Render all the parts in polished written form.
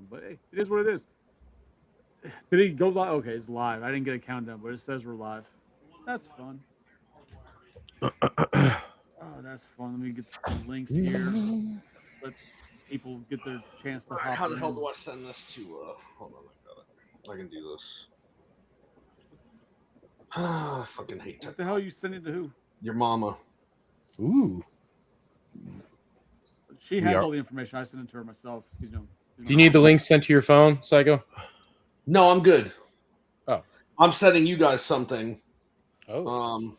But hey, it is what it is. Did he go live? Okay, it's live. I didn't get a countdown, but it says we're live. That's fun. Oh, that's fun. Let me get the links here. Let people get their chance to All right, hop how the hell in. do I send this to? Hold on, I got it. I can do this. I fucking hate What the hell are technology. you sending to who? Your mama. Ooh. She We has are. all the information. I sent it to her myself. Do you need the link sent to your phone, Psycho? No, I'm good. Oh. I'm sending you guys something. Oh.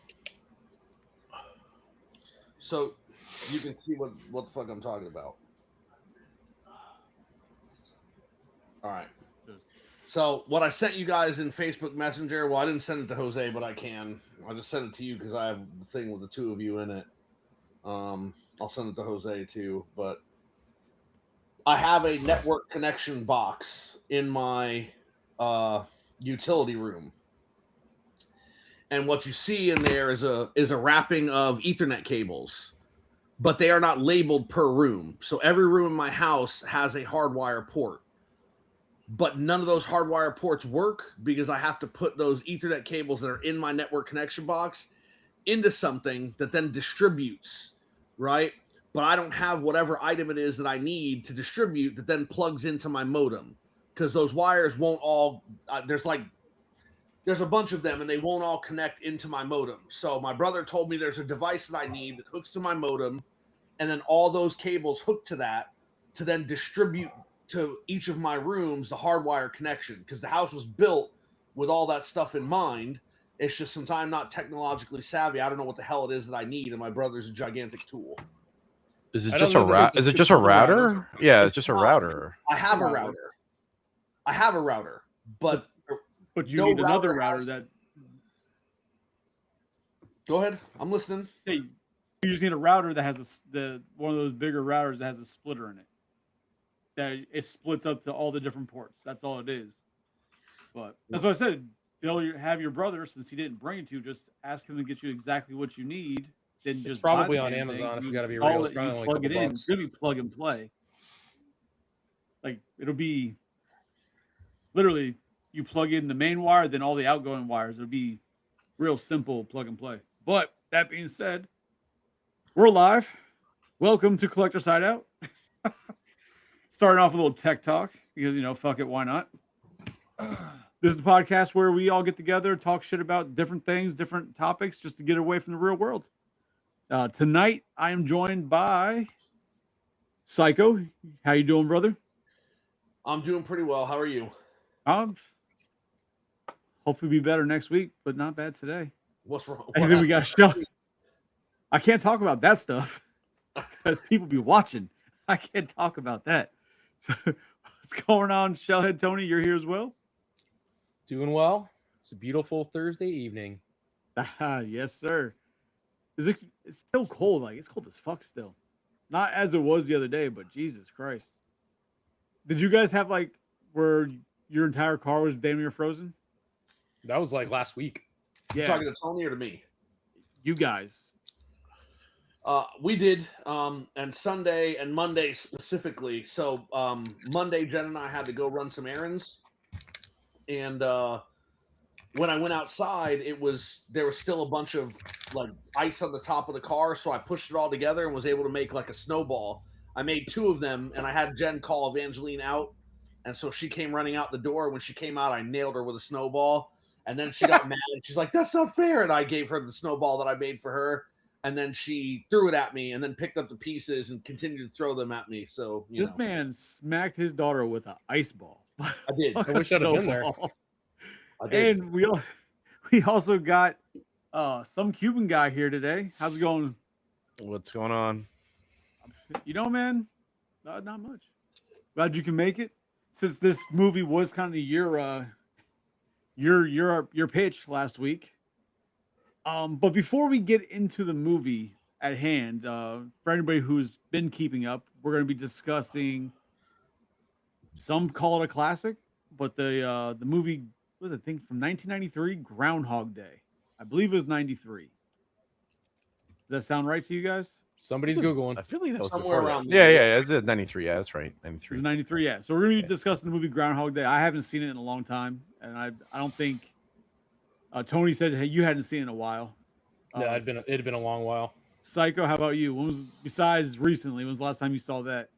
So you can see what the fuck I'm talking about. All right. So what I sent you guys in Facebook Messenger, well, I didn't send it to Jose, but I can. I just sent it to you because I have the thing with the two of you in it. I'll send it to Jose too, but I have a network connection box in my utility room, and what you see in there is a wrapping of Ethernet cables, but they are not labeled per room. So every room in my house has a hardwire port, but none of those hardwire ports work because I have to put those Ethernet cables that are in my network connection box into something that then distributes, right? But I don't have whatever item it is that I need to distribute that then plugs into my modem because those wires won't all, there's a bunch of them and they won't all connect into my modem. So my brother told me there's a device that I need that hooks to my modem, and then all those cables hook to that to then distribute to each of my rooms the hardwire connection, because the house was built with all that stuff in mind. It's just since I'm not technologically savvy, I don't know what the hell it is that I need, and my brother's a gigantic tool. Is it just a router? Is it just a router? Yeah, it's just a router. I have a router. I have a router, but you need another router that. Go ahead, I'm listening. Hey, you just need a router that has one of those bigger routers that has a splitter in it. That it splits up to all the different ports. That's all it is. But that's what I said. Have your brother, since he didn't bring it to you, just ask him to get you exactly what you need. Then It's just probably buy the on damn Amazon. thing, If you we got to be install real, it, it's probably you only a plug couple it in. bucks. It's gonna be plug and play. Like it'll be literally you plug in the main wire, then all the outgoing wires. It'll be real simple plug and play. But that being said, we're live. Welcome to Collector's Hideout. Starting off with a little tech talk because fuck it, why not? This is the podcast where we all get together, talk shit about different things, different topics, just to get away from the real world. Tonight, I am joined by Psycho. How you doing, brother? I'm doing pretty well. How are you? Hopefully be better next week, but not bad today. What's wrong? And then we got Shell. I can't talk about that stuff because people be watching. I can't talk about that. So, what's going on, Shellhead Tony? You're here as well. Doing well. It's a beautiful Thursday evening. Yes, sir. It's still cold. Like it's cold as fuck still. Not as it was the other day, but Jesus Christ. Did you guys have like where your entire car was damn near frozen? That was like last week. Yeah. You talking to Tony or to me? You guys. We did, and Sunday and Monday specifically. So Monday, Jen and I had to go run some errands, and when I went outside, there was still a bunch of like ice on the top of the car. So I pushed it all together and was able to make like a snowball. I made two of them, and I had Jen call Evangeline out, and so she came running out the door. When she came out, I nailed her with a snowball, and then she got mad and she's like, "That's not fair!" And I gave her the snowball that I made for her. And then she threw it at me and then picked up the pieces and continued to throw them at me. So, this man smacked his daughter with an ice ball. I did. I wish I'd have been there. I did. And we also got some Cuban guy here today. How's it going? What's going on? Man, not much. Glad you can make it. Since this movie was kind of your pitch last week. But before we get into the movie at hand, for anybody who's been keeping up, we're going to be discussing. Some call it a classic, but the movie was, I think, from 1993, Groundhog Day. I believe it was 93. Does that sound right to you guys? Somebody's Googling. I feel like that was Somewhere before around that. Yeah, there. yeah, it's at 93. Yeah, that's right. 93. It's 93. Yeah. So we're gonna be Yeah. discussing the movie Groundhog Day. I haven't seen it in a long time, and I don't think Tony said hey, you hadn't seen it in a while. Yeah, it'd been a long while. Psycho. How about you? When was besides recently? When was the last time you saw that?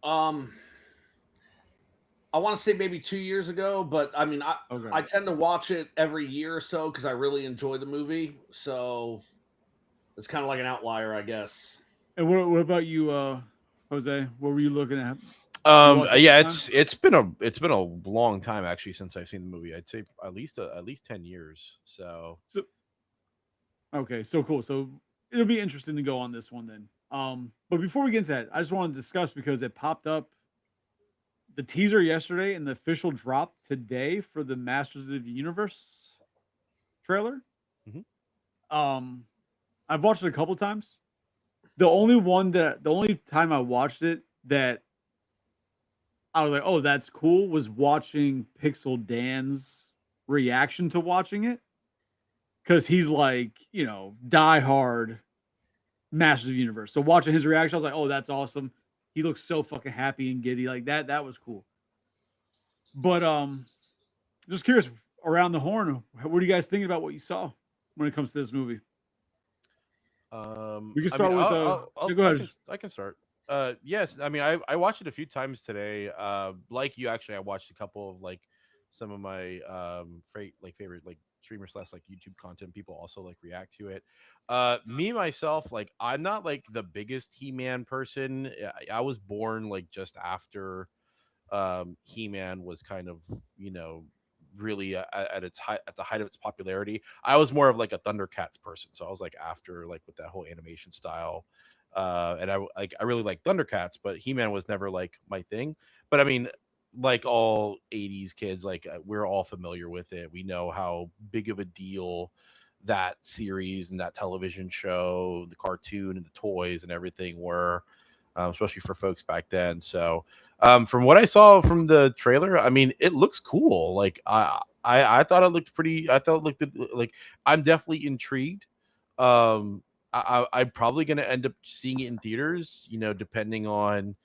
I want to say maybe 2 years ago, but I mean, Okay. I tend to watch it every year or so because I really enjoy the movie. So it's kind of like an outlier, I guess. And what about you, Jose? What were you looking at? watch it Yeah, all the it's been a long time actually since I've seen the movie. I'd say at least 10 years. So Okay, so cool. So it'll be interesting to go on this one then. But before we get into that, I just want to discuss because it popped up the teaser yesterday and the official drop today for the Masters of the Universe trailer. Mhm. I've watched it a couple times. The only time I watched it that I was like, "Oh, that's cool," was watching Pixel Dan's reaction to watching it because he's like, die hard Masters of the Universe. So watching his reaction, I was like, "Oh, that's awesome." He looks so fucking happy and giddy like that. That was cool. But just curious around the horn, what are you guys thinking about what you saw when it comes to this movie? We can start with go ahead. I can start. Yes, I mean I watched it a few times today. Like you actually, I watched a couple of like some of my favorite like streamers slash like YouTube content people also like react to it. Me myself, like I'm not like the biggest He-Man person. I was born like just after He-Man was kind of really at its height, at the height of its popularity. I was more of like a Thundercats person, so I was like after like with that whole animation style. And I really like Thundercats, but He-Man was never like my thing. But I mean, like all 80s kids, like we're all familiar with it. We know how big of a deal that series and that television show, the cartoon and the toys and everything were, especially for folks back then. So from what I saw from the trailer, I mean, it looks cool. Like I thought it looked pretty. I thought it looked like I'm definitely intrigued. I'm probably gonna end up seeing it in theaters. Depending on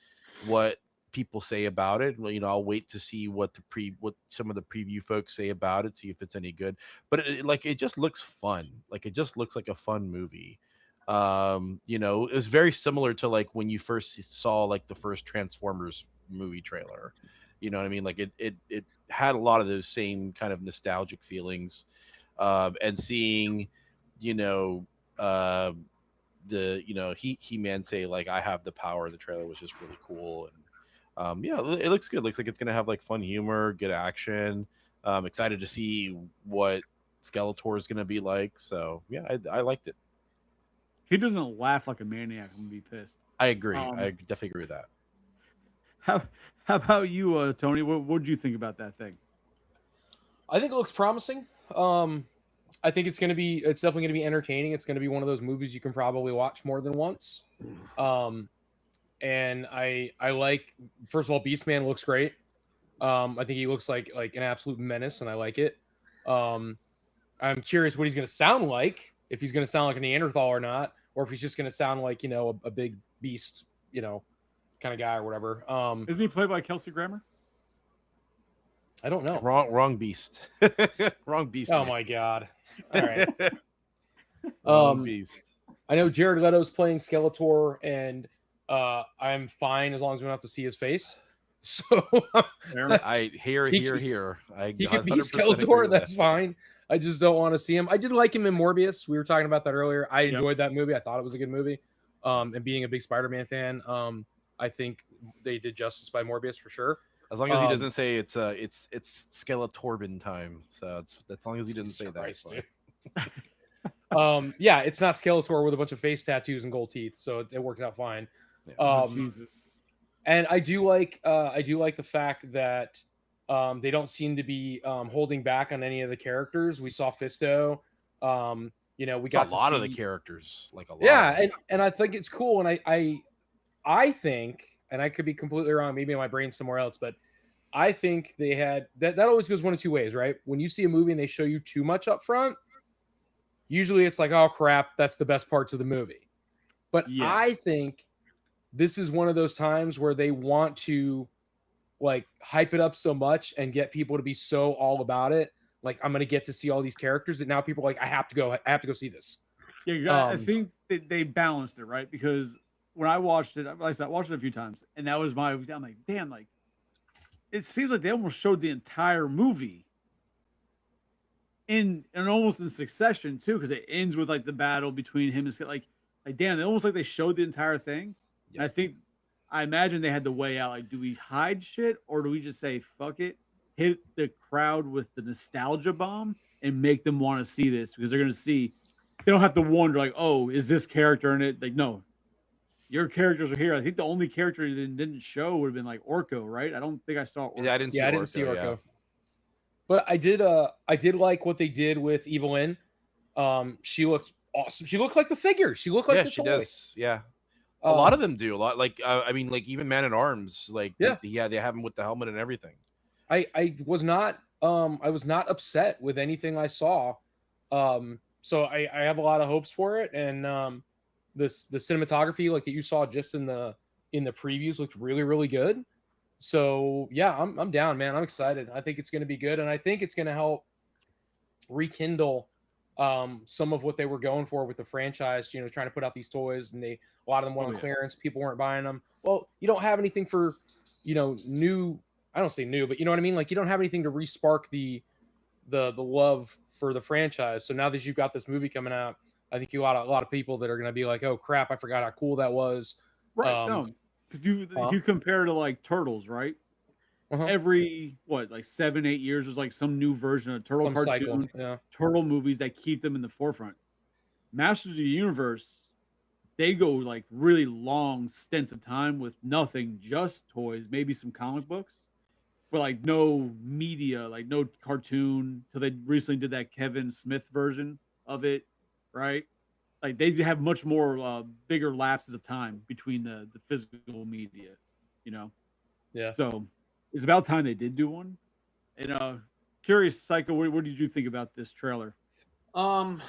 what people say about it. Well, I'll wait to see what some of the preview folks say about it, see if it's any good. But it just looks fun. Like it just looks like a fun movie. It's very similar to like when you first saw like the first Transformers movie trailer. You know what I mean? Like it had a lot of those same kind of nostalgic feelings. And seeing, you know, uh, He-Man say like I have the power. The trailer was just really cool, and yeah, it looks good. Looks like it's gonna have like fun humor, good action. Excited to see what Skeletor is gonna be like. So yeah, I liked it. If he doesn't laugh like a maniac, I'm gonna be pissed. I agree. I definitely agree with that. How about you, Tony? What did you think about that thing? I think it looks promising. I think it's definitely gonna be entertaining. It's gonna be one of those movies you can probably watch more than once. And I like, first of all, Beastman looks great. I think he looks like an absolute menace, and I like it. I'm curious what he's gonna sound like. If he's gonna sound like a Neanderthal or not, or if he's just gonna sound like a big beast, kind of guy or whatever. Isn't he played by Kelsey Grammer? I don't know. Wrong beast. Wrong beast. Oh man. my god. All right. Wrong beast. I know Jared Leto's playing Skeletor, and I'm fine as long as we don't have to see his face. So I hear. He could be Skeletor. That's fine. I just don't want to see him. I did like him in Morbius. We were talking about that earlier. I enjoyed that movie. I thought it was a good movie. And being a big Spider-Man fan, I think they did justice by Morbius for sure. As long as he doesn't say it's Skeletorban time. So it's as long as he doesn't say Christ, that. Yeah, it's not Skeletor with a bunch of face tattoos and gold teeth, so it works out fine. Yeah. Jesus. And I do like the fact that they don't seem to be holding back on any of the characters. We saw Fisto. We got a lot of the characters, like a lot. Yeah, and I think it's cool, and I think, and I could be completely wrong, maybe my brain's somewhere else, but I think they had that always goes one of two ways, right? When you see a movie and they show you too much up front, usually it's like, oh crap, that's the best parts of the movie. But Yes. I think this is one of those times where they want to like hype it up so much and get people to be so all about it. Like, I'm gonna get to see all these characters that now people are like, I have to go see this. Yeah, I think they balanced it right, because when I watched it, like I said, I watched it a few times, and that was I'm like, damn, like it seems like they almost showed the entire movie in and almost in succession too, because it ends with like the battle between him and like damn, they almost like they showed the entire thing. Yeah. And I imagine they had to weigh out, like, do we hide shit or do we just say fuck it, hit the crowd with the nostalgia bomb and make them want to see this, because they're gonna see, they don't have to wonder like, oh, is this character in it? Like, no, your characters are here. I think the only character that didn't show would have been like Orko, right? I don't think I saw Orko. Yeah, I didn't see Yeah, I Orko. didn't see Orko. Yeah. But I did like what they did with Evelyn. She looked awesome. She looked like the figure. She looked like Yeah, the she toy. does. Yeah. A lot Um, of them do. A lot, like I mean, like even Man at Arms, like Yeah. they have him with the helmet and everything. I was not upset with anything I saw. So I have a lot of hopes for it, and the cinematography like that you saw just in the previews looked really, really good. So yeah, I'm down, man. I'm excited. I think it's going to be good, and I think it's going to help rekindle some of what they were going for with the franchise. You know, trying to put out these toys, and a lot of them went on clearance. People weren't buying them. Well, you don't have anything for, new. I don't say new, but you know what I mean. Like, you don't have anything to re-spark the love for the franchise. So now that you've got this movie coming out, I think a lot of people that are going to be like, oh crap, I forgot how cool that was. Right. No, because you compare to like Turtles, right? Every like 7-8 years, there's like some new version of Turtle cartoon, Turtle movies that keep them in the forefront. Masters of the Universe, they go like really long stints of time with nothing, just toys, maybe some comic books, but like no media, like no cartoon. So they recently did that Kevin Smith version of it, right? Like they have much more bigger lapses of time between the physical media, Yeah. So it's about time they did do one. And curious, Psycho, what did you think about this trailer? I'm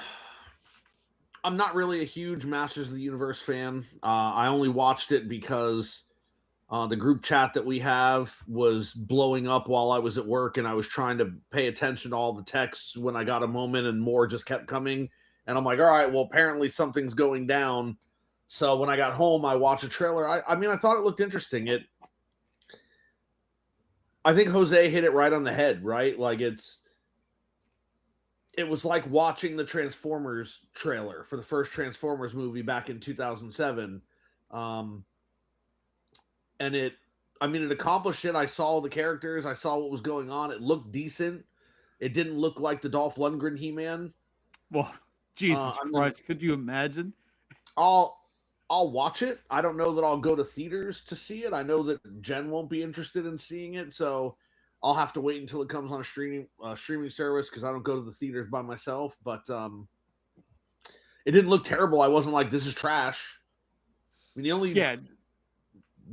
not really a huge Masters of the Universe fan. I only watched it because the group chat that we have was blowing up while I was at work, and I was trying to pay attention to all the texts when I got a moment, and more just kept coming. And I'm like, all right, well, apparently something's going down. So when I got home, I watched a trailer. I mean, I thought it looked interesting. I think Jose hit it right on the head, right? Like it was like watching the Transformers trailer for the first Transformers movie back in 2007. And it accomplished it. I saw the characters. I saw what was going on. It looked decent. It didn't look like the Dolph Lundgren He-Man. Well, Jesus Christ, could you imagine? I'll watch it. I don't know that I'll go to theaters to see it. I know that Jen won't be interested in seeing it, so I'll have to wait until it comes on a streaming service, because I don't go to the theaters by myself. But it didn't look terrible. I wasn't like, this is trash. I mean, the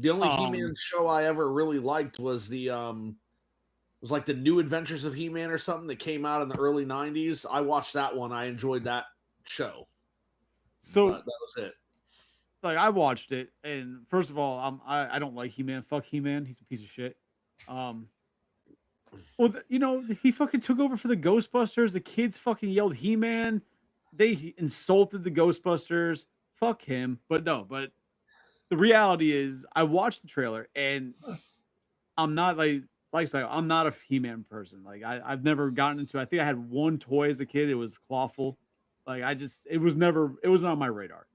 only He-Man show I ever really liked was like the New Adventures of He-Man or something that came out in the early 90s. I watched that one. I enjoyed that show. So that was it. Like, I watched it, and first of all, I don't like He-Man. Fuck He-Man. He's a piece of shit. Well, he fucking took over for the Ghostbusters. The kids fucking yelled He-Man. They insulted the Ghostbusters. Fuck him. But the reality is, I watched the trailer, and I'm not like I said, I'm not a He-Man person. Like, I've never gotten into. I think I had one toy as a kid. It was Clawful. Like, it was on my radar.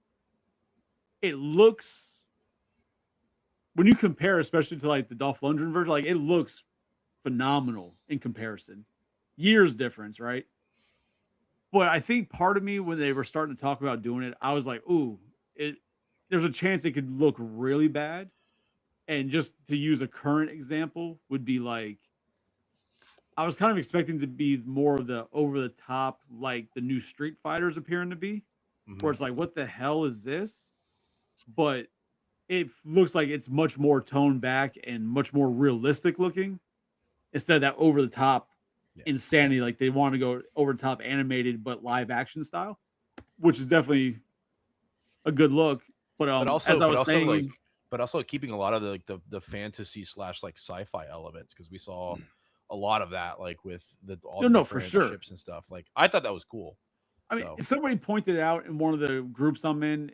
It looks, when you compare, especially to like the Dolph Lundgren version, like, it looks phenomenal in comparison. Years difference, right? But I think part of me, when they were starting to talk about doing it, I was like, ooh, there's a chance it could look really bad. And just to use a current example would be like, I was kind of expecting to be more of the over the top, like the new Street Fighters appearing to be, where it's like, what the hell is this? But it looks like it's much more toned back and much more realistic looking, instead of that over the top insanity. Like, they want to go over the top animated but live action style, which is definitely a good look. But But as I was saying, like, but also keeping a lot of the like the fantasy / like sci-fi elements, because we saw a lot of that, like with all the no, for different sure. ships and stuff. Like I thought that was cool. I mean, So somebody pointed out in one of the groups I'm in,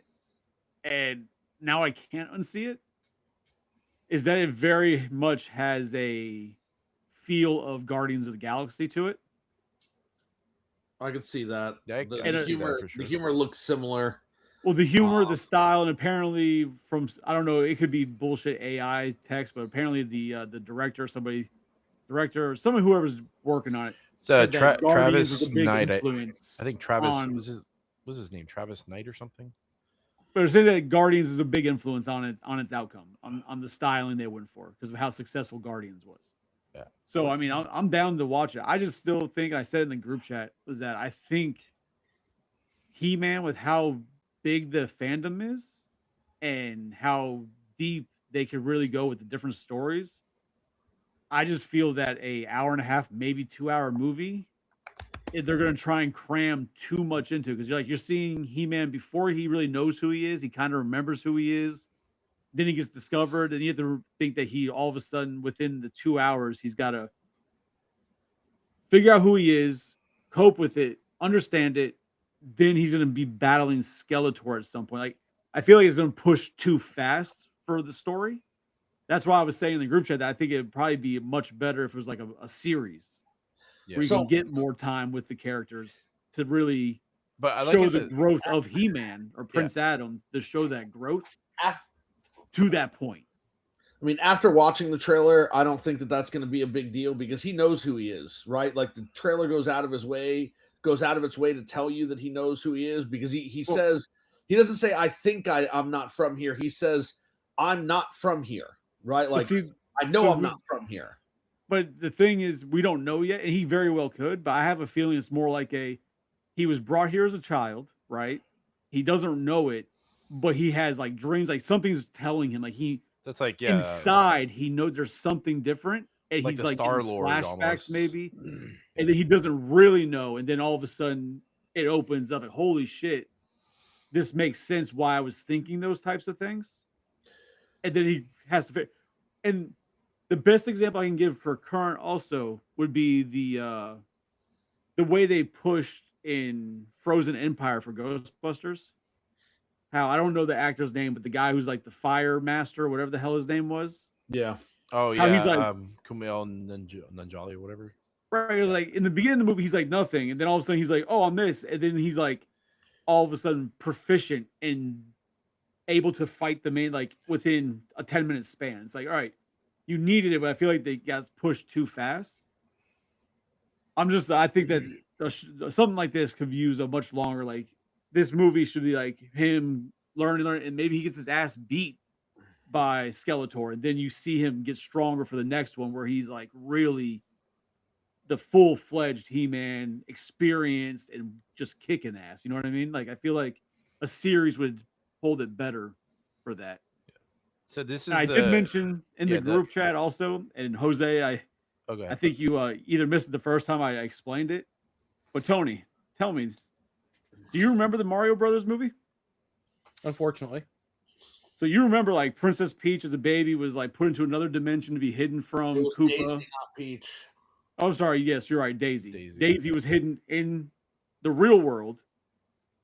and now I can't unsee it, is that it very much has a feel of Guardians of the Galaxy to it. I could see that. Yeah, I The, can the see that humor, for sure. the humor looks similar. Well, the humor, the style, and apparently from I don't know, it could be bullshit AI text, but apparently the director, someone whoever's working on it It's said that Guardians is Travis a big Knight. influence I think Travis on. was his name Travis Knight or something. But they're saying that Guardians is a big influence on it, on its outcome, on the styling they went for because of how successful Guardians was. Yeah. So I mean, I'm down to watch it. I just still think, and I said in the group chat, was that I think He-Man, with how big the fandom is and how deep they could really go with the different stories, I just feel that a hour and a half, maybe 2 hour movie, they're going to try and cram too much into it because you're seeing He-Man before he really knows who he is. He kind of remembers who he is. Then he gets discovered, and you have to think that he all of a sudden within the 2 hours he's got to figure out who he is, cope with it, understand it. Then he's going to be battling Skeletor at some point. Like I feel like it's going to push too fast for the story. That's why I was saying in the group chat that I think it'd probably be much better if it was like a series Yeah. where you can get more time with the characters to really But I show the growth of He-Man or Prince Adam, to show that growth to that point. I mean, after watching the trailer, I don't think that that's going to be a big deal because he knows who he is, right? Like the trailer goes out of its way to tell you that he knows who he is because he says, he doesn't say, I think I'm not from here. He says, I'm not from here, right? Like, I know I'm not from here. But the thing is, we don't know yet, and he very well could, but I have a feeling it's more like he was brought here as a child, right? He doesn't know it, but he has like dreams, like something's telling him, like that's like inside he knows there's something different, and like he's the like Star-Lord flashbacks almost. maybe, and then he doesn't really know, and then all of a sudden it opens up, like holy shit, this makes sense why I was thinking those types of things, and then he has to. And the best example I can give for current also would be the way they pushed in Frozen Empire for Ghostbusters. How I don't know the actor's name, but the guy who's like the fire master, whatever the hell his name was. Yeah. Oh yeah. How he's like Kumail Nanjiani or whatever. Right. Like in the beginning of the movie, he's like nothing, and then all of a sudden he's like, "Oh, I'm this," and then he's like, all of a sudden proficient and able to fight the main like within a 10-minute span. It's like, all right, you needed it, but I feel like they got pushed too fast. I think that something like this could use a much longer. Like this movie should be like him learning, and maybe he gets his ass beat by Skeletor, and then you see him get stronger for the next one, where he's like really the full-fledged He-Man, experienced and just kicking ass. You know what I mean? Like I feel like a series would hold it better for that. So this is I did mention in the group chat also, and Jose, I think you either missed it the first time I explained it, but Tony, tell me, do you remember the Mario Brothers movie? Unfortunately. So you remember like Princess Peach as a baby was like put into another dimension to be hidden from Koopa. Daisy, not Peach. Oh, I'm sorry. Yes, you're right. Daisy was hidden in the real world,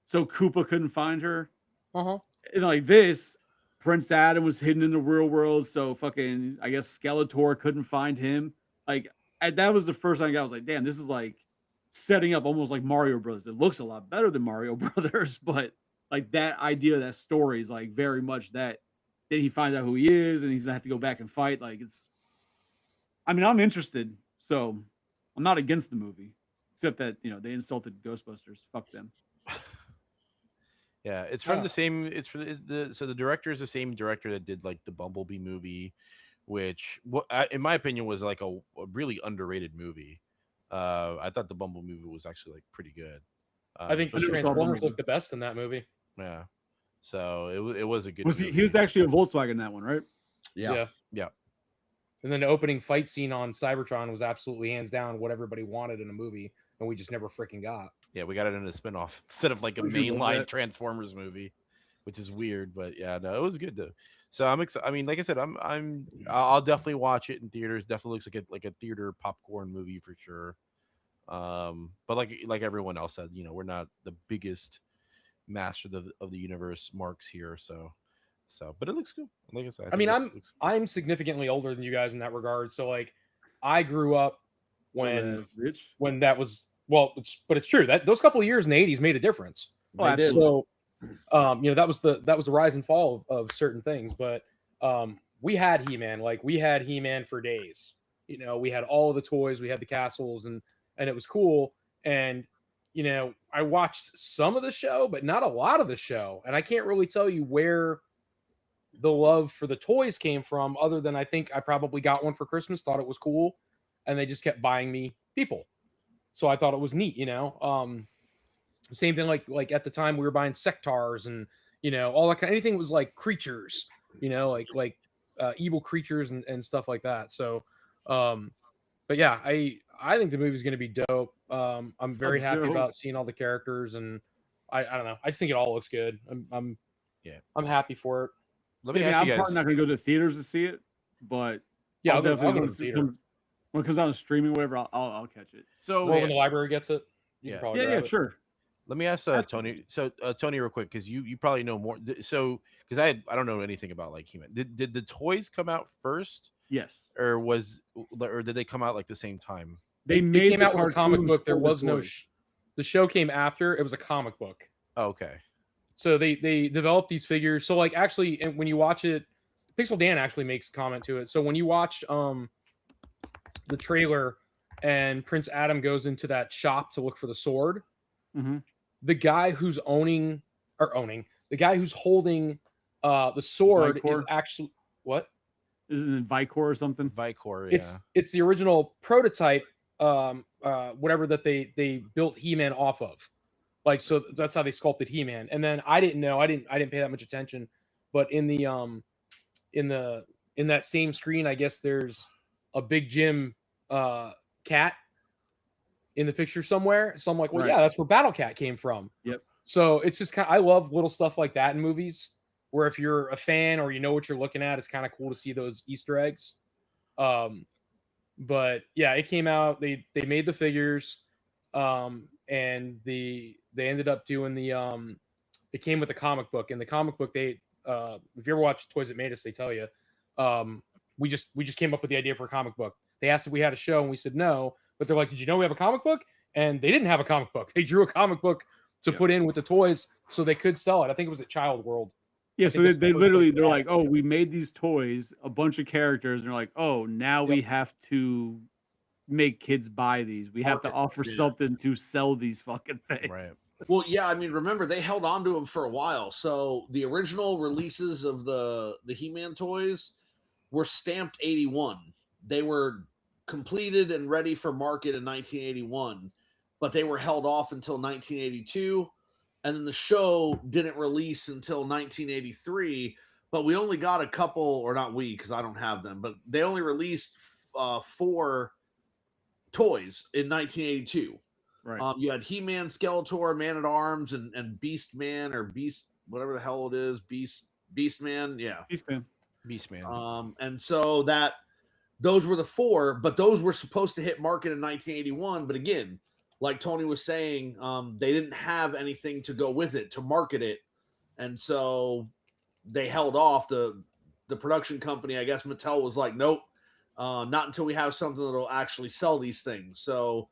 so Koopa couldn't find her. And like this, Prince Adam was hidden in the real world, so fucking I guess Skeletor couldn't find him. Like that was the first time I was like, damn, this is like setting up almost like Mario Brothers. It looks a lot better than Mario Brothers, but like that idea, that story is like very much that. Then he finds out who he is, and he's gonna have to go back and fight. Like it's. I mean, I'm interested, so I'm not against the movie, except that they insulted Ghostbusters. Fuck them. Yeah, it's from the same. It's for the director is the same director that did like the Bumblebee movie, which in my opinion was like a really underrated movie. I thought the Bumblebee movie was actually like pretty good. I think the Transformers looked the best in that movie. Yeah, so it was a good. He was actually a Volkswagen in that one, right? Yeah. And then the opening fight scene on Cybertron was absolutely hands down what everybody wanted in a movie, and we just never freaking got. Yeah, we got it in a spinoff instead of like a mainline Transformers movie, which is weird, but yeah, no, it was good though. So I'm excited. I mean, like I said, I'll definitely watch it in theaters. Definitely looks like a theater popcorn movie for sure. But like everyone else said, we're not the biggest master of the universe marks here, so but it looks good. Like I said, I I think mean, it I'm looks I'm significantly older than you guys in that regard. So like, I grew up when Rich. that was well, but it's true that those couple of years in the '80s made a difference. Oh, They did. absolutely. So, that was the rise and fall of certain things. But we had He-Man, like we had He-Man for days. We had all of the toys, we had the castles, and it was cool. And I watched some of the show, but not a lot of the show, and I can't really tell you where the love for the toys came from, other than I think I probably got one for Christmas, thought it was cool, and they just kept buying me people. So I thought it was neat. Same thing like at the time we were buying sectars and all that kind, anything was like creatures, like evil creatures and stuff like that. So but yeah, I think the movie's going to be dope. I'm very happy dope. about seeing all the characters, and I don't know, I just think it all looks good. I'm happy for it. Let me Yeah, ask I'm you probably not guys. going to go to the theaters to see it, but Yeah, I'll I'll go definitely to the theater. when it comes out on streaming, whatever. I'll catch it. So Well, when the library gets it, you Yeah. can probably yeah, grab it. sure. Let me ask Tony. So Tony, real quick, because you probably know more. So because I don't know anything about like He-Man. Did the toys come out first, Yes, or did they come out like the same time? they They made came the out with a comic cartoons book. There for the was no. toys. The show came after. It was a comic book. Oh, okay. So they developed these figures. So like actually, and when you watch it, Pixel Dan actually makes comment to it. So when you watch the trailer and Prince Adam goes into that shop to look for the sword, Mhm. the guy who's the guy who's holding the sword is Vicor? actually what? Isn't it Vicor or something? Vicor, yeah. It's the original prototype, whatever that they built He-Man off of. Like, so that's how they sculpted He-Man. And then I didn't know, I didn't pay that much attention, but in that same screen, I guess there's a Big Jim cat in the picture somewhere. So I'm like, well, Right. yeah, that's where Battle Cat came from. Yep. So it's just I love little stuff like that in movies, where if you're a fan or you know what you're looking at, it's kind of cool to see those Easter eggs. But yeah, it came out. They made the figures, and they ended up doing the. It came with a comic book, and the comic book if you ever watch Toys That Made Us, they tell you, we just came up with the idea for a comic book. They asked if we had a show, and we said no. But they're like, "Did you know we have a comic book?" And they didn't have a comic book. They drew a comic book to put in with the toys so they could sell it. I think it was at Child World. Yeah, I so think they that's the first literally place they're they like, oh, we made these toys, a bunch of characters, and they're like, oh, now we have to make kids buy these. We have to offer something to sell these fucking things. Right. Well, yeah, I mean, remember they held on to them for a while. So the original releases of the He-Man toys were stamped 81. They were completed and ready for market in 1981, but they were held off until 1982, and then the show didn't release until 1983. But we only got a couple, or not we, because I don't have them, but they only released 4 toys in 1982. Right. You had He-Man, Skeletor, Man-at-Arms, and Beast Man, or Beast, whatever the hell it is, Beast Man, yeah. Beast Man. And so those were the 4, but those were supposed to hit market in 1981. But again, like Tony was saying, they didn't have anything to go with it to market it, and so they held off. The production company, I guess Mattel, was like, nope, not until we have something that'll actually sell these things. So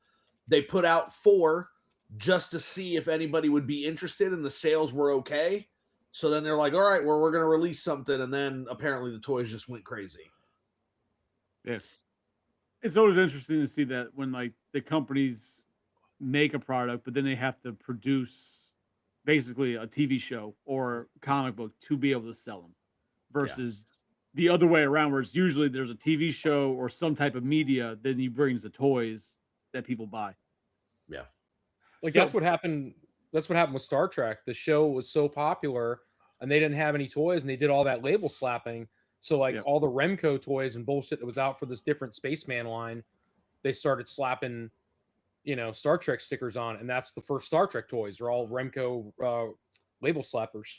they put out 4 just to see if anybody would be interested, and the sales were okay. So then they're like, all right, well, we're going to release something. And then apparently the toys just went crazy. Yeah. It's always interesting to see that when like the companies make a product, but then they have to produce basically a TV show or comic book to be able to sell them versus the other way around, where it's usually there's a TV show or some type of media, then he brings the toys that people buy. Yeah. Like that's what happened. That's what happened with Star Trek. The show was so popular and they didn't have any toys, and they did all that label slapping. So like all the Remco toys and bullshit that was out for this different Spaceman line, they started slapping, Star Trek stickers on, and that's the first Star Trek toys. They're all Remco label slappers.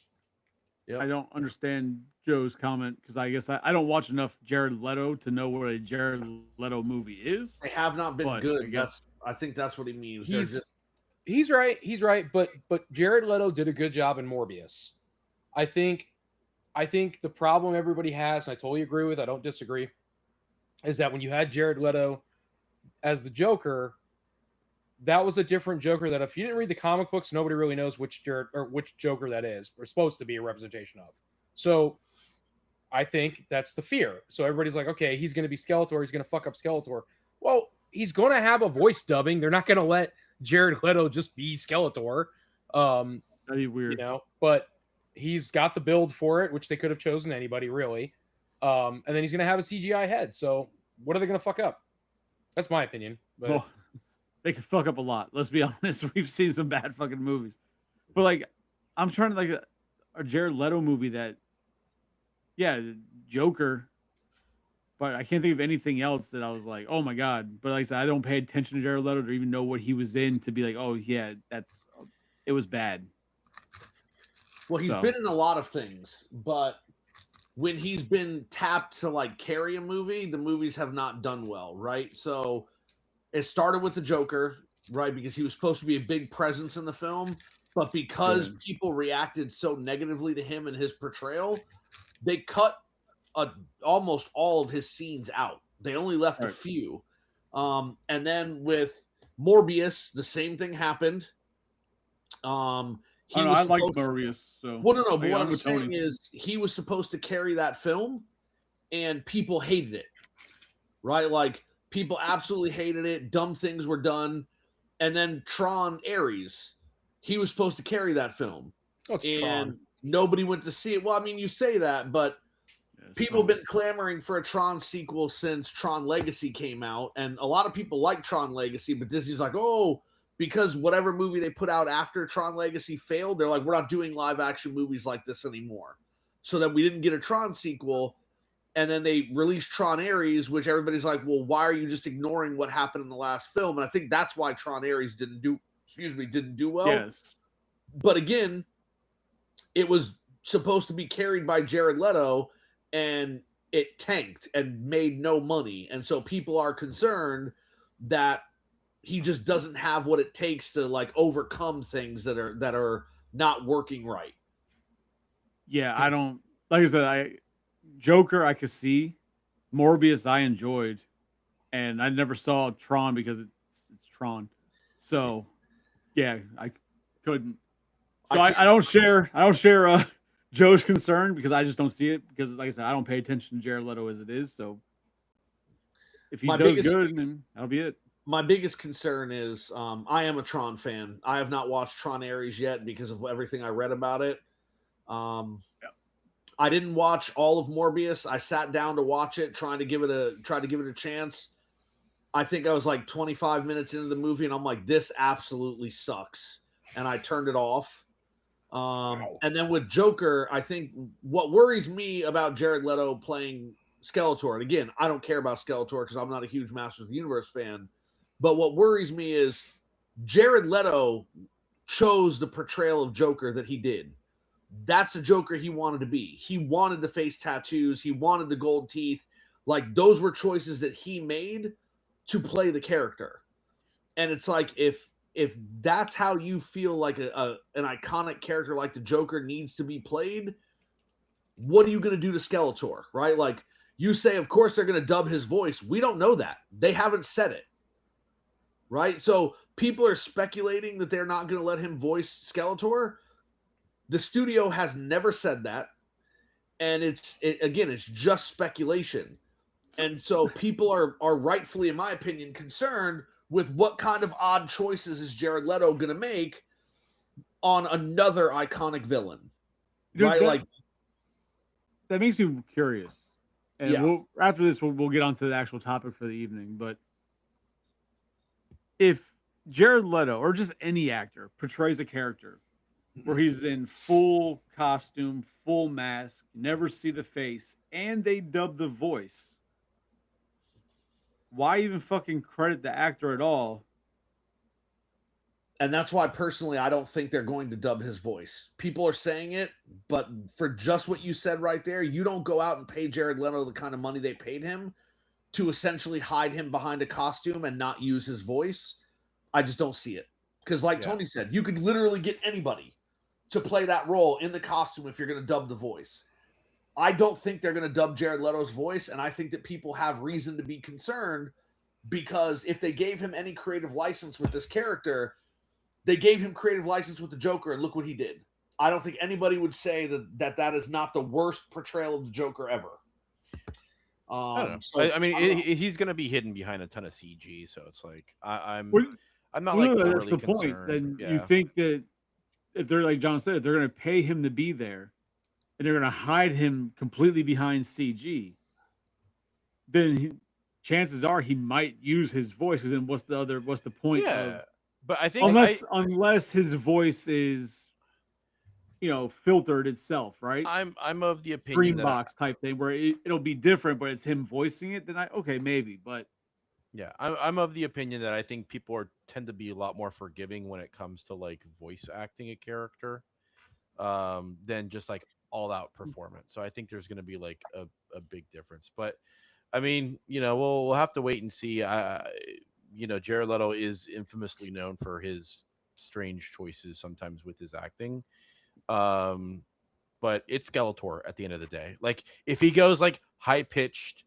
Yep. I don't understand Joe's comment because I guess I don't watch enough Jared Leto to know what a Jared Leto movie is. They have not been But I good. guess I think that's what he means. They're just He's right. But Jared Leto did a good job in Morbius. I think the problem everybody has, and I totally agree with, I don't disagree, is that when you had Jared Leto as the Joker, that was a different Joker that if you didn't read the comic books, nobody really knows which Joker that is, or supposed to be a representation of. So I think that's the fear. So everybody's like, okay, he's going to be Skeletor. He's going to fuck up Skeletor. Well, he's going to have a voice dubbing. They're not going to let Jared Leto just be Skeletor. that'd be weird. You know, but he's got the build for it, which they could have chosen anybody really. And then he's going to have a CGI head. So what are they going to fuck up? That's my opinion. But Well, they could fuck up a lot. Let's be honest. We've seen some bad fucking movies. But like, I'm trying to like a Jared Leto movie that, yeah, Joker. But I can't think of anything else that I was like, oh my god. But like I said, I don't pay attention to Jared Leto to even know what he was in to be like, oh yeah, it was bad. well, he's So. been in a lot of things, but when he's been tapped to like carry a movie, the movies have not done well, right? So it started with the Joker, right? Because he was supposed to be a big presence in the film, but because people reacted so negatively to him and his portrayal, they cut almost all of his scenes out. They only left a few. And then with Morbius, the same thing happened. I like Morbius. So well, no. But like, what I'm with saying Tony. is, he was supposed to carry that film, and people hated it. Right? Like people absolutely hated it. Dumb things were done, and then Tron Ares, he was supposed to carry that film, it's and Tron. nobody went to see it. Well, I mean, you say that, but people have been clamoring for a Tron sequel since Tron Legacy came out, and a lot of people like Tron Legacy, but Disney's like, oh, because whatever movie they put out after Tron Legacy failed, they're like, we're not doing live action movies like this anymore. So that we didn't get a Tron sequel, and then they released Tron Ares, which everybody's like, well, why are you just ignoring what happened in the last film? And I think that's why Tron Ares didn't do well. Yes. But again, it was supposed to be carried by Jared Leto, and it tanked and made no money. And so people are concerned that he just doesn't have what it takes to like overcome things that are not working right. Yeah, I don't like I said, Joker I could see. Morbius I enjoyed. And I never saw Tron because it's Tron. So yeah, I couldn't. So I don't share Joe's concern because I just don't see it because like I said, I don't pay attention to Jared Leto as it is. So if he does good, then that'll be it. My biggest concern is I am a Tron fan. I have not watched Tron Ares yet because of everything I read about it. I didn't watch all of Morbius. I sat down to watch it, try to give it a chance. I think I was like 25 minutes into the movie, and I'm like, this absolutely sucks. And I turned it off. And then with Joker, I think what worries me about Jared Leto playing Skeletor, and again, I don't care about Skeletor because I'm not a huge Masters of the Universe fan, but what worries me is Jared Leto chose the portrayal of Joker that he did. That's the Joker he wanted to be. He wanted the face tattoos. He wanted the gold teeth. Like those were choices that he made to play the character. And it's like, if that's how you feel like an iconic character like the Joker needs to be played, what are you going to do to Skeletor, right? Like you say, of course they're going to dub his voice. We don't know that. They haven't said it, right? So people are speculating that they're not going to let him voice Skeletor. The studio has never said that. And it's just speculation. And so people are rightfully, in my opinion, concerned with what kind of odd choices is Jared Leto going to make on another iconic villain, right? That makes me curious. And after this, we'll get on to the actual topic for the evening. But if Jared Leto or just any actor portrays a character where he's in full costume, full mask, never see the face, and they dub the voice, why even fucking credit the actor at all And that's why personally I don't think they're going to dub his voice. People are saying it, but for just what you said right there, you don't go out and pay Jared Leto the kind of money they paid him to essentially hide him behind a costume and not use his voice. I just don't see it. Because like Tony said, you could literally get anybody to play that role in the costume if you're going to dub the voice. I don't think they're going to dub Jared Leto's voice, and I think that people have reason to be concerned because if they gave him any creative license with this character, they gave him creative license with the Joker, and look what he did. I don't think anybody would say that is not the worst portrayal of the Joker ever. I don't know. So, I mean, he's going to be hidden behind a ton of CG, so it's like I'm not Well, like no, that's overly the point. concerned. Then Yeah. you think that if they're like John said, if they're going to pay him to be there, and they're going to hide him completely behind CG, then chances are he might use his voice. Because then what's the point? Yeah, but I think Unless his voice is, filtered itself, right? I'm of the opinion that Box type thing where it'll be different, but it's him voicing it. Then okay, maybe, but yeah, I'm of the opinion that I think people tend to be a lot more forgiving when it comes to like voice acting a character, than just like all out performance. So I think there's going to be like a big difference. But I mean, we'll have to wait and see. Jared Leto is infamously known for his strange choices sometimes with his acting. But it's Skeletor at the end of the day. Like if he goes like high pitched,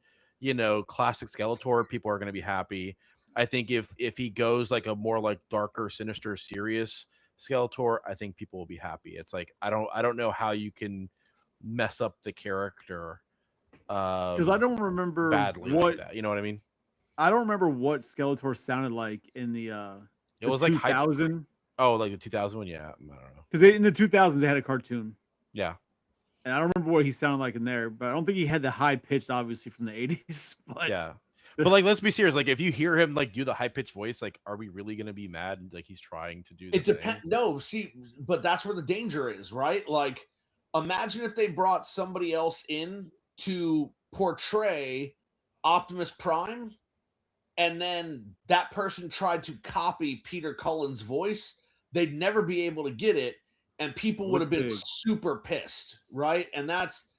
classic Skeletor, people are going to be happy. I think if he goes like a more like darker, sinister, serious Skeletor, I think people will be happy. It's like I don't know how you can mess up the character because I don't remember badly like that. You know what I mean? I don't remember what Skeletor sounded like in the it was 2000. Like like the 2000 one. Yeah, I don't know. Because in the 2000s they had a cartoon. Yeah. And I don't remember what he sounded like in there, but I don't think he had the high pitched, obviously, from the 80s. But yeah. But like, let's be serious. Like, if you hear him like do the high pitched voice, like, are we really gonna be mad? Like, he's trying to do. It depends. No, see, but that's where the danger is, right? Like, imagine if they brought somebody else in to portray Optimus Prime, and then that person tried to copy Peter Cullen's voice. They'd never be able to get it, and people would have been super pissed, right? And that's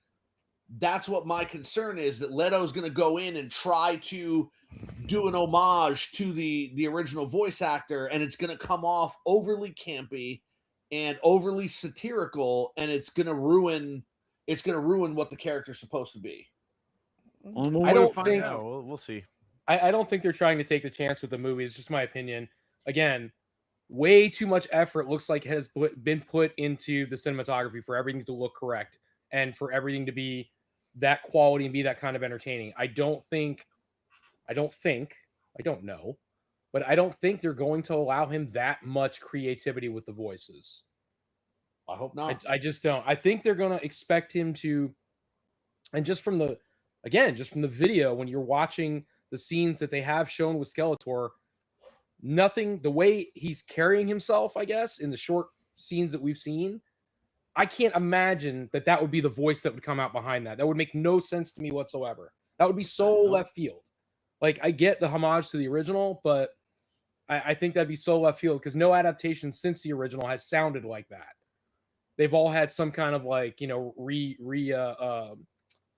what my concern is, that Leto's going to go in and try to do an homage to the original voice actor, and it's going to come off overly campy and overly satirical, and it's going to ruin what the character's supposed to be. I don't think we'll see. I don't think they're trying to take the chance with the movie. It's just my opinion. Again, way too much effort looks like has been put into the cinematography for everything to look correct and for everything to be that quality and be that kind of entertaining. I don't know, but I don't think they're going to allow him that much creativity with the voices. I hope not. I just don't. I think they're going to expect him to, and just from the video, when you're watching the scenes that they have shown with Skeletor, the way he's carrying himself, I guess, in the short scenes that we've seen, I can't imagine that would be the voice that would come out behind that. That would make no sense to me whatsoever. That would be so left field. Like, I get the homage to the original, but I think that'd be so left field because no adaptation since the original has sounded like that. They've all had some kind of like, what do you want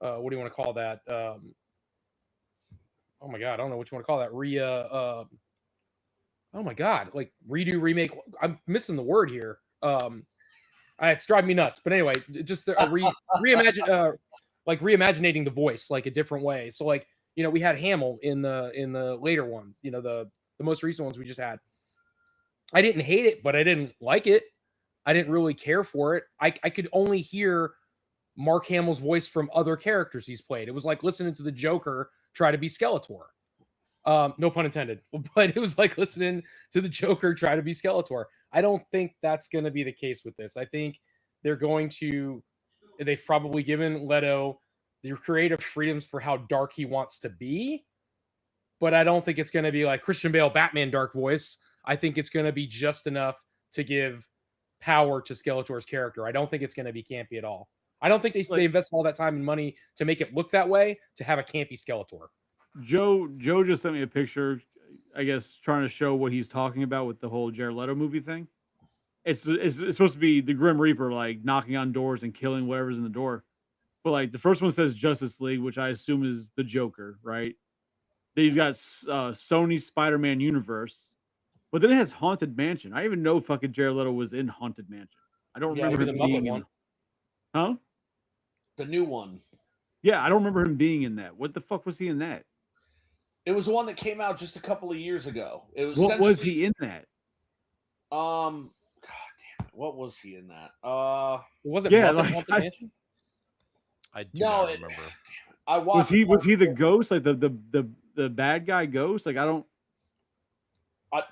to call that? Oh my God, I don't know what you want to call that. Oh my God, like redo, remake. I'm missing the word here. It's driving me nuts. But anyway, just reimagine, like reimagining the voice like a different way. So like, we had Hamill in the later ones. The most recent ones we just had. I didn't hate it, but I didn't like it. I didn't really care for it. I could only hear Mark Hamill's voice from other characters he's played. It was like listening to the Joker try to be Skeletor. No pun intended, but it was like listening to the Joker try to be Skeletor. I don't think that's going to be the case with this. I think they've probably given Leto the creative freedoms for how dark he wants to be, but I don't think it's going to be like Christian Bale Batman dark voice. I think it's going to be just enough to give power to Skeletor's character. I don't think it's going to be campy at all. I don't think they invest all that time and money to make it look that way to have a campy Skeletor. Joe just sent me a picture. I guess, trying to show what he's talking about with the whole Jared Leto movie thing. It's supposed to be the Grim Reaper, like knocking on doors and killing whatever's in the door. But like the first one says Justice League, which I assume is the Joker, right? Then he's got Sony Spider-Man universe, but then it has Haunted Mansion. I even know fucking Jared Leto was in Haunted Mansion. I don't Yeah, remember maybe him the Muppet being in. one. Huh? The new one. Yeah, I don't remember him being in that. What the fuck was he in that? It was the one that came out just a couple of years ago. It was What was essentially- he in that? God damn it, what was he in that? Was it Yeah, Muppet like, Haunted Mansion? I do No, not it- remember. I Was watched. he the ghost, like the bad guy ghost? Like I don't,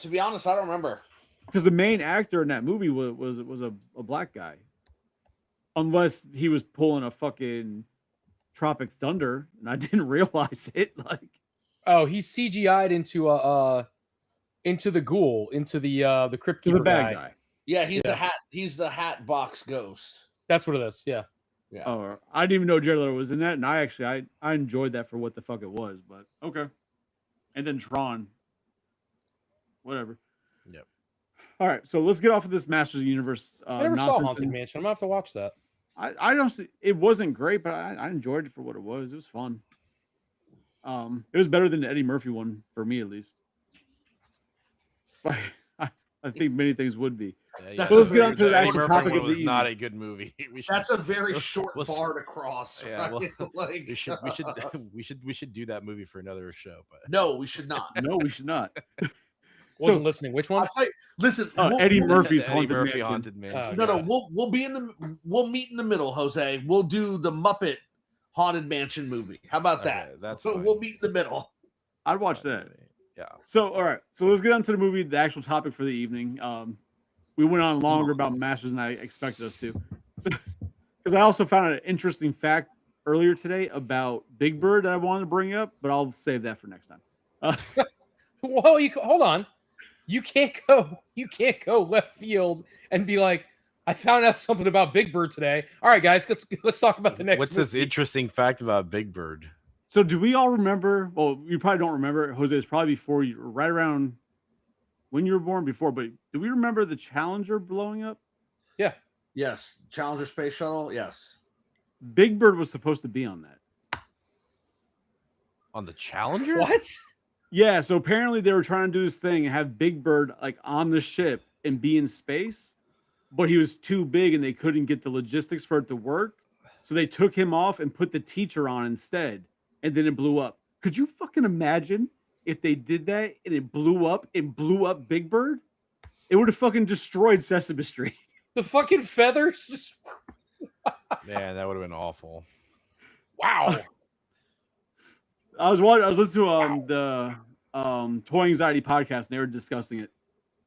To be honest, I don't remember. because the main actor in that movie was a black guy, unless he was pulling a fucking Tropic Thunder, and I didn't realize it. Like, Oh, he's CGI'd into the ghoul, into the Crypt to Keeper the bad guy. Yeah, he's Yeah. the hat. He's the hat box ghost. That's what it is. Yeah. Yeah. Oh, I didn't even know Jared Leto was in that, and I enjoyed that for what the fuck it was. But okay, and then Tron, whatever. Yep. All right, so let's get off of this Masters of the Universe I never saw nonsense. Haunted Mansion. I'm gonna have to watch that. I don't see, it wasn't great, but I enjoyed it for what it was. It was fun. It was better than the Eddie Murphy one for me, at least. But I think many things would be. That's So let's a get very- on to the the Eddie actual Murphy topic one of the was evening. not a good movie. We should, That's a very short we'll- bar to cross. Yeah, well, like, we should do that movie for another show. But no, we should not. No, we should not. Wasn't listening. Which one? I'll tell you, listen, Eddie we'll- Murphy's Eddie Haunted Murphy Mansion. Haunted Mansion. No, yeah. we'll meet in the middle, Jose. We'll do the Muppet Haunted Mansion movie. How about Okay, that? that's We'll fine. meet in the middle. I'd watch that. Yeah. So, all right. So let's get on to the movie, the actual topic for the evening. We went on longer about Masters than I expected us to. Because I also found an interesting fact earlier today about Big Bird that I wanted to bring up, but I'll save that for next time. Well, hold on. You can't go left field and be like, I found out something about Big Bird today. All right, guys, let's talk about the next. What's this movie. interesting fact about Big Bird? So do we all remember? Well, you probably don't remember. Jose, it's probably before you, right around when you were born before, but do we remember the Challenger blowing up? Yes, Challenger Space Shuttle. Yes. Big Bird was supposed to be on that. On the Challenger? What? Yeah, so apparently they were trying to do this thing and have Big Bird like on the ship and be in space, but he was too big and they couldn't get the logistics for it to work. So they took him off and put the teacher on instead, and then it blew up. Could you fucking imagine if they did that and it blew up Big Bird? It would have fucking destroyed Sesame Street. The fucking feathers? Just- Man, that would have been awful. Wow. I was listening to the Toy Anxiety podcast, and they were discussing it.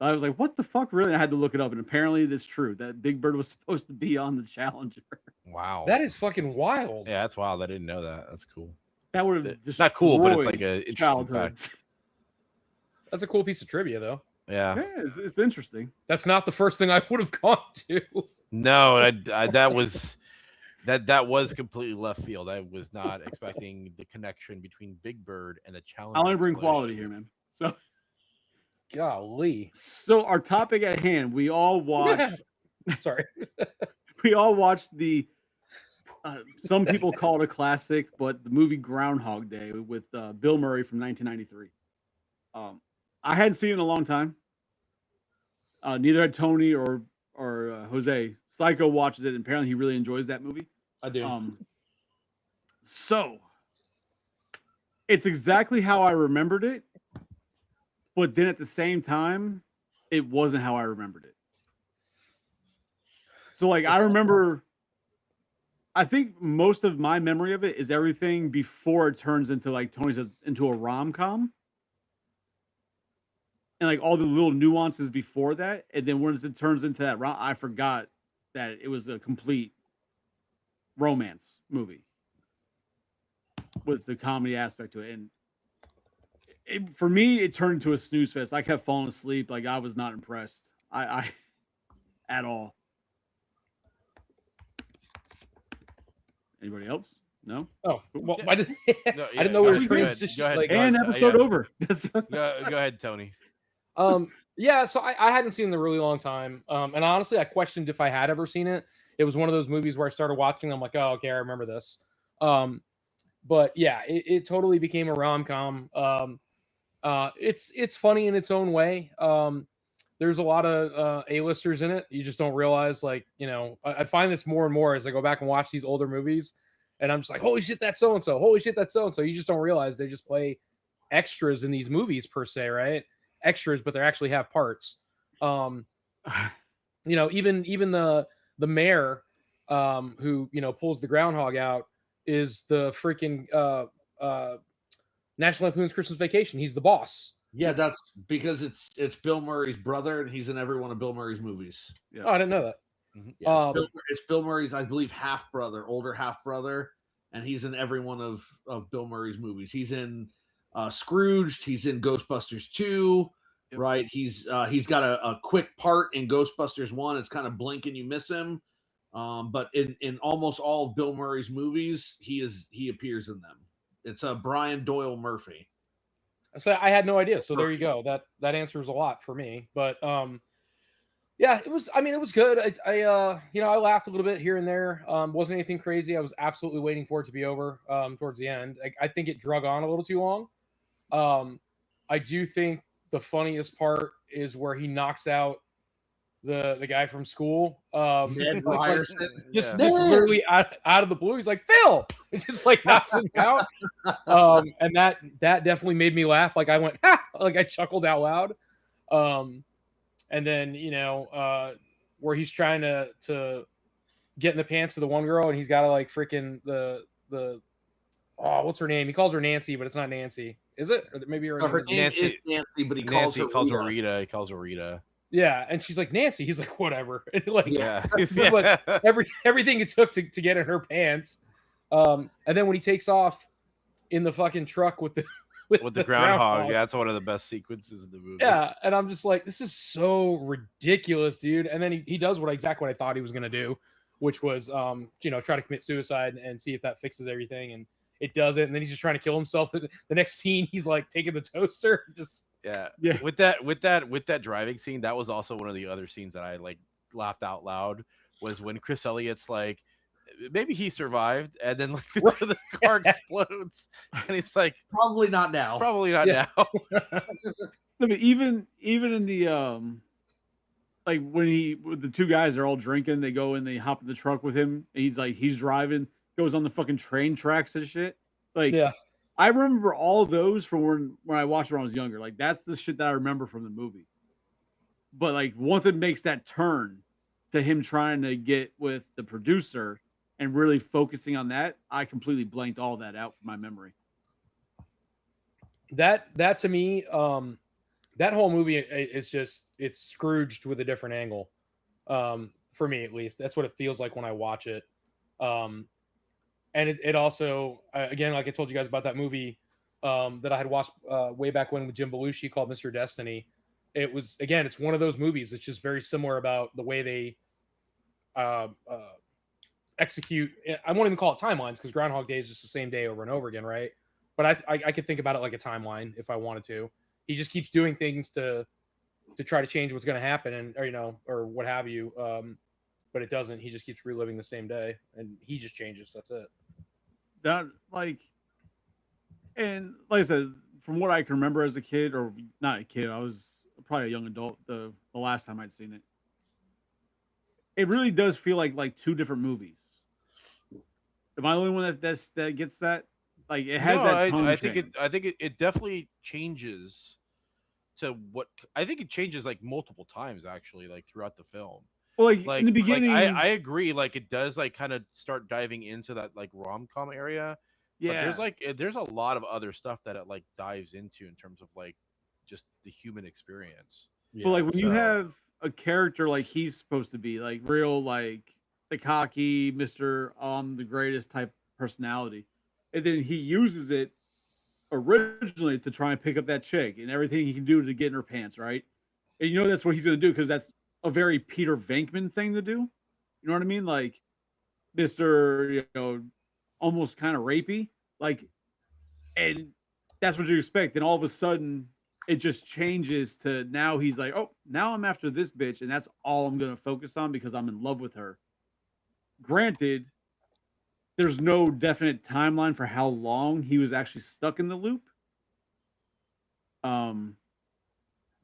I was like, "What the fuck?" Really? I had to look it up, and apparently, it's true that Big Bird was supposed to be on the Challenger. Wow. That is fucking wild. Yeah, that's wild. I didn't know that. That's cool. That would have It's not cool, but it's destroyed like a interesting childhoods. fact. That's a cool piece of trivia, though. Yeah. Yeah, it's interesting. That's not the first thing I would have gone to. No, that was completely left field. I was not expecting the connection between Big Bird and the Challenger. I only bring explosion. quality here, man. Golly. So our topic at hand, we all watched. Sorry. We all watched the. Some people call it a classic, but the movie Groundhog Day with Bill Murray from 1993. I hadn't seen it in a long time. Neither had Tony or Jose. Psycho watches it, and apparently he really enjoys that movie. I do. So it's exactly how I remembered it, but then at the same time, it wasn't how I remembered it. So like I remember, I think most of my memory of it is everything before it turns into, like Tony says, into a rom-com. And like all the little nuances before that, and then once it turns into that, I forgot that it was a complete romance movie with the comedy aspect to it. And for me, it turned into a snooze fest. I kept falling asleep. Like I was not impressed. I at all. Anybody else? No. Oh, well, Yeah. I didn't, No, I didn't know we were go ahead, transitioning. go ahead, Like, go ahead. And episode Yeah. over. That's Go ahead, Tony. yeah, so I hadn't seen it in a really long time. And honestly, I questioned if I had ever seen it. It was one of those movies where I started watching. I'm like, oh, okay, I remember this. But yeah, it totally became a rom-com. It's funny in its own way. There's a lot of A-listers in it. You just don't realize, like, I find this more and more as I go back and watch these older movies, and I'm just like, holy shit, that's so and so. Holy shit, that's so and so. You just don't realize they just play extras in these movies per se, right? Extras, but they actually have parts. Even the mayor, who pulls the groundhog out, is the freaking National Lampoon's Christmas Vacation. He's the boss. Yeah, that's because it's Bill Murray's brother, and he's in every one of Bill Murray's movies. Yeah. Oh, I didn't know that. Yeah, it's Bill Murray's, I believe, half brother, older half brother, and he's in every one of Bill Murray's movies. He's in Scrooged. He's in Ghostbusters 2. Yep. Right? He's got a quick part in Ghostbusters 1. It's kind of blink and you miss him. But in almost all of Bill Murray's movies, he appears in them. It's Brian Doyle Murphy. So I had no idea. So there you go. That answers a lot for me. But yeah, it was. I mean, it was good. I laughed a little bit here and there. Wasn't anything crazy. I was absolutely waiting for it to be over. Towards the end, I think it drug on a little too long. I do think the funniest part is where he knocks out the guy from school. Ned Ryerson. Just literally out of the blue, he's like, Phil! It just like knocks him out. And that definitely made me laugh. Like I went, ha! Like I chuckled out loud. And then, where he's trying to get in the pants of the one girl, and he's got to like freaking the what's her name? He calls her Nancy, but it's not Nancy. Is it? Or maybe her name is Nancy, but he calls her Rita. He calls her Rita. Yeah, and she's like, Nancy. He's like, whatever. And like, yeah. Like everything it took to get in her pants. And then when he takes off in the fucking truck with the groundhog, that's one of the best sequences in the movie. Yeah, and I'm just like, this is so ridiculous, dude. And then he does exactly what I thought he was gonna do, which was try to commit suicide and see if that fixes everything, and it doesn't. And then he's just trying to kill himself. The next scene, he's like taking the toaster, just yeah. With that driving scene, that was also one of the other scenes that I like laughed out loud. Was when Chris Elliott's like, maybe he survived, and then like the car explodes, and he's like, probably not now. now. I mean, even in the like when the two guys are all drinking, they go and they hop in the truck with him, and he's driving, goes on the fucking train tracks and shit. Like, yeah, I remember all of those from when I watched when I was younger. Like, that's the shit that I remember from the movie. But like once it makes that turn to him trying to get with the producer and really focusing on that, I completely blanked all that out from my memory. That to me, that whole movie is just, it's Scrooged with a different angle. For me at least, that's what it feels like when I watch it. And it also, again, like I told you guys about that movie that I had watched way back when with Jim Belushi called Mr. Destiny. It was, again, it's one of those movies that's just very similar about the way they execute. I won't even call it timelines, because Groundhog Day is just the same day over and over again, right? But I could think about it like a timeline if I wanted to. He just keeps doing things to try to change what's going to happen, and or what have you. But it doesn't. He just keeps reliving the same day, and he just changes. That's it. That and like I said, from what I can remember as a kid, or not a kid, I was probably a young adult the last time I'd seen it. It really does feel like two different movies. Am I the only one that gets that? Like, it has that tone change. I think it definitely changes to what I think it changes like multiple times actually, like throughout the film. Well, like in the beginning, I agree. Like it does like kind of start diving into that like rom-com area. Yeah. But there's a lot of other stuff that it like dives into in terms of like just the human experience. But like when you have a character like he's supposed to be, like real like the cocky Mr. I'm the greatest type personality, and then he uses it originally to try and pick up that chick and everything he can do to get in her pants, right? And that's what he's gonna do, because that's a very Peter Venkman thing to do. You know what I mean? Like Mr. almost kind of rapey, like, and that's what you expect. And all of a sudden, it just changes to now he's like, oh, now I'm after this bitch, and that's all I'm gonna focus on because I'm in love with her. Granted, there's no definite timeline for how long he was actually stuck in the loop. Um,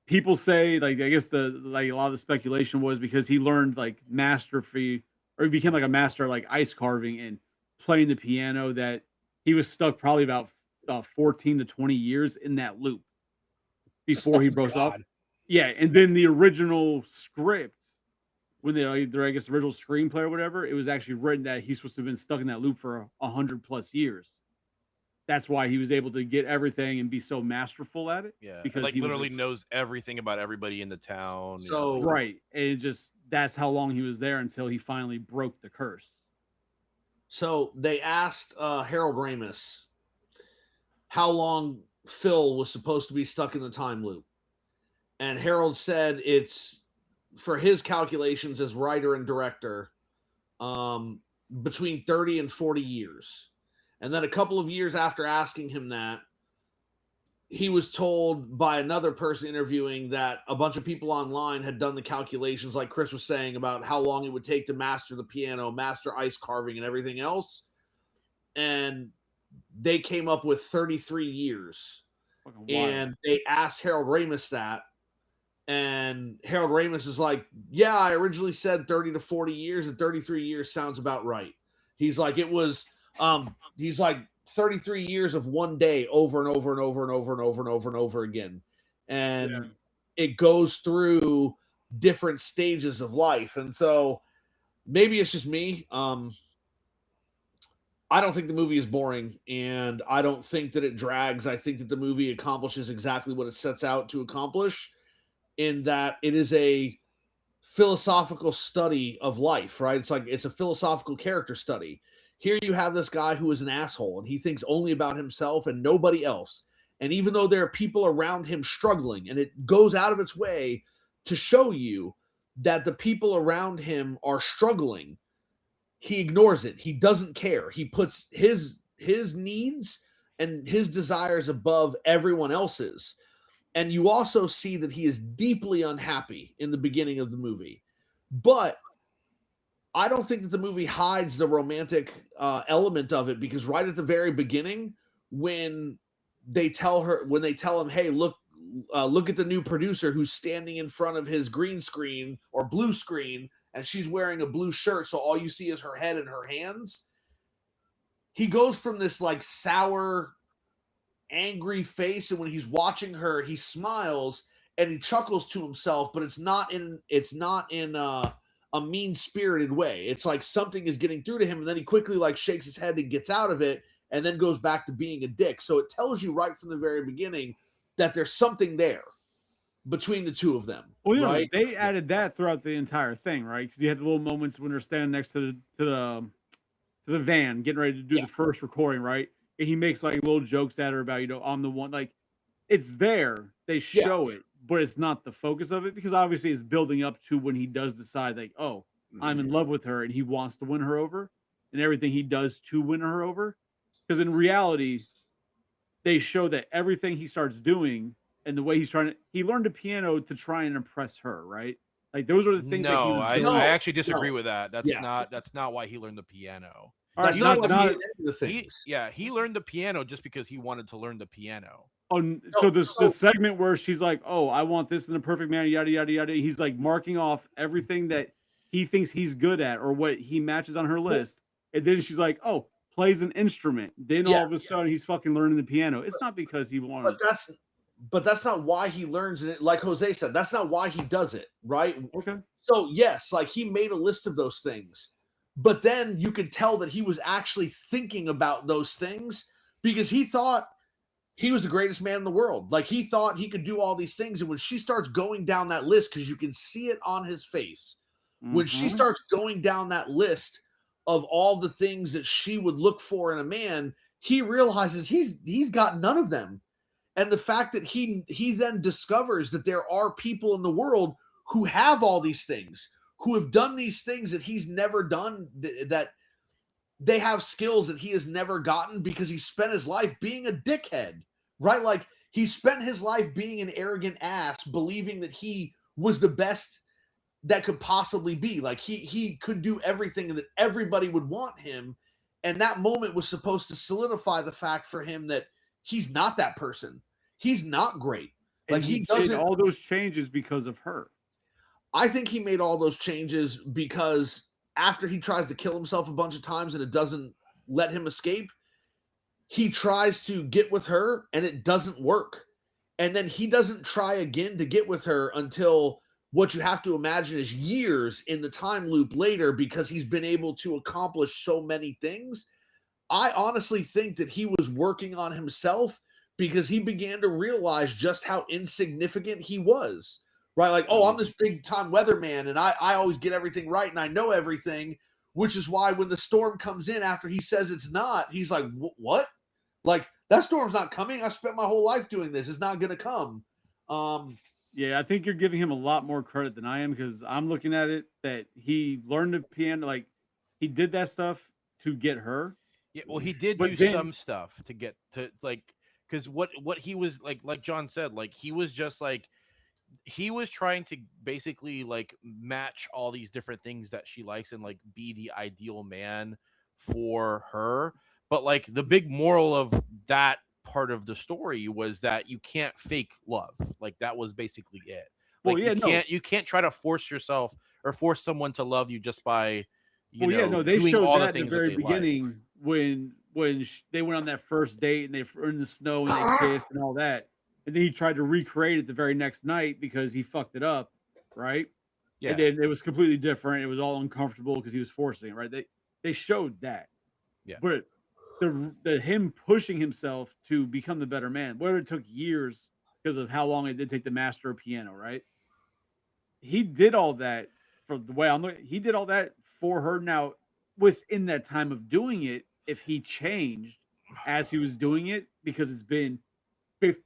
People say, like, I guess a lot of the speculation was because he learned like masterfully, or he became like a master like ice carving and playing the piano, that he was stuck probably about 14 to 20 years in that loop before he broke off. God. Yeah, and then the original script, when their I guess original screenplay or whatever, it was actually written that he's supposed to have been stuck in that loop for 100+ years. That's why he was able to get everything and be so masterful at it. Yeah, and Because like he was literally knows everything about everybody in the town. So- like, right, and it just that's how long he was there until he finally broke the curse. So they asked Harold Ramis how long Phil was supposed to be stuck in the time loop. And Harold said it's, for his calculations as writer and director, between 30 and 40 years. And then a couple of years after asking him that, he was told by another person interviewing that a bunch of people online had done the calculations, like Chris was saying, about how long it would take to master the piano, master ice carving, and everything else. And they came up with 33 years. Fucking wild. And they asked Harold Ramis that. And Harold Ramis is like, yeah, I originally said 30 to 40 years, and 33 years sounds about right. He's like, it was, he's like 33 years of one day over and over and over and over and over and over and over again. And it goes through different stages of life. And so maybe it's just me. I don't think the movie is boring, and I don't think that it drags. I think that the movie accomplishes exactly what it sets out to accomplish, in that it is a philosophical study of life, right? It's like it's a philosophical character study. Here you have this guy who is an asshole, and he thinks only about himself and nobody else. And even though there are people around him struggling, and it goes out of its way to show you that the people around him are struggling, he ignores it. He doesn't care. He puts his needs and his desires above everyone else's. And you also see that he is deeply unhappy in the beginning of the movie. But I don't think that the movie hides the romantic element of it, because right at the very beginning, when they tell him, hey, look at the new producer who's standing in front of his green screen or blue screen, and she's wearing a blue shirt, so all you see is her head and her hands. He goes from this like sour, angry face, and when he's watching her, he smiles and he chuckles to himself, but it's not in a mean-spirited way. It's like something is getting through to him, and then he quickly like shakes his head and gets out of it, and then goes back to being a dick. So it tells you right from the very beginning that there's something there between the two of them. Well, you know, right? they added that throughout the entire thing, right? Because you had the little moments when they're standing next to the van, getting ready to do the first recording, right? And he makes like little jokes at her about, I'm the one. Like, it's there. They show it, but it's not the focus of it, because obviously it's building up to when he does decide, like, oh, I'm in love with her, and he wants to win her over, and everything he does to win her over. Because in reality, they show that everything he starts doing and the way he learned the piano to try and impress her, right? Like, those are the things that he No, was doing. I actually disagree with that. That's Yeah. not why he learned the piano. All right, That's not, not not, any of the things. He learned the piano just because he wanted to learn the piano. so the segment where she's like, oh, I want this in a perfect manner, yada, yada, yada. He's like marking off everything that he thinks he's good at or what he matches on her list. And then she's like, oh, plays an instrument. Then all of a sudden he's fucking learning the piano. It's not because he wanted. But that's not why he learns it. Like Jose said, that's not why he does it, right? Okay. So yes, like he made a list of those things, but then you could tell that he was actually thinking about those things, because he thought he was the greatest man in the world. Like he thought he could do all these things. And when she starts going down that list, because you can see it on his face, when she starts going down that list of all the things that she would look for in a man, he realizes he's got none of them. And the fact that he then discovers that there are people in the world who have all these things, who have done these things that he's never done, that they have skills that he has never gotten because he spent his life being a dickhead, right? Like he spent his life being an arrogant ass, believing that he was the best that could possibly be. Like he could do everything and that everybody would want him. And that moment was supposed to solidify the fact for him that he's not that person. He's not great. Like he he made doesn't. all those changes because of her. I think he made all those changes because after he tries to kill himself a bunch of times and it doesn't let him escape, he tries to get with her and it doesn't work. And then he doesn't try again to get with her until what you have to imagine is years in the time loop later because he's been able to accomplish so many things. I honestly think that he was working on himself because he began to realize just how insignificant he was. Right? Like, oh, I'm this big time weatherman and I always get everything right and I know everything, which is why when the storm comes in after he says it's not, he's like, what? Like, that storm's not coming. I spent my whole life doing this. It's not going to come. Yeah, I think you're giving him a lot more credit than I am because I'm looking at it that he learned the piano, like he did that stuff to get her. Yeah, well, he did But do then- some stuff to get to like, because what he was like John said, like he was just like he was trying to basically like match all these different things that she likes and like be the ideal man for her. But like the big moral of that part of the story was that you can't fake love. Like that was basically it. Like Well, yeah, you can't try to force yourself or force someone to love you just by they doing showed all that the in the things very that they like. beginning when they went on that first date and they were in the snow and they kissed and all that, and then he tried to recreate it the very next night because he fucked it up, right? Yeah. And then it was completely different. It was all uncomfortable because he was forcing it, right? They showed that, Yeah. But the him pushing himself to become the better man, whether it took years because of how long it did take to master a piano, right? He did all that for the way I'm looking. He did all that for her. Now, within that time of doing it, if he changed as he was doing it, because it's been 50,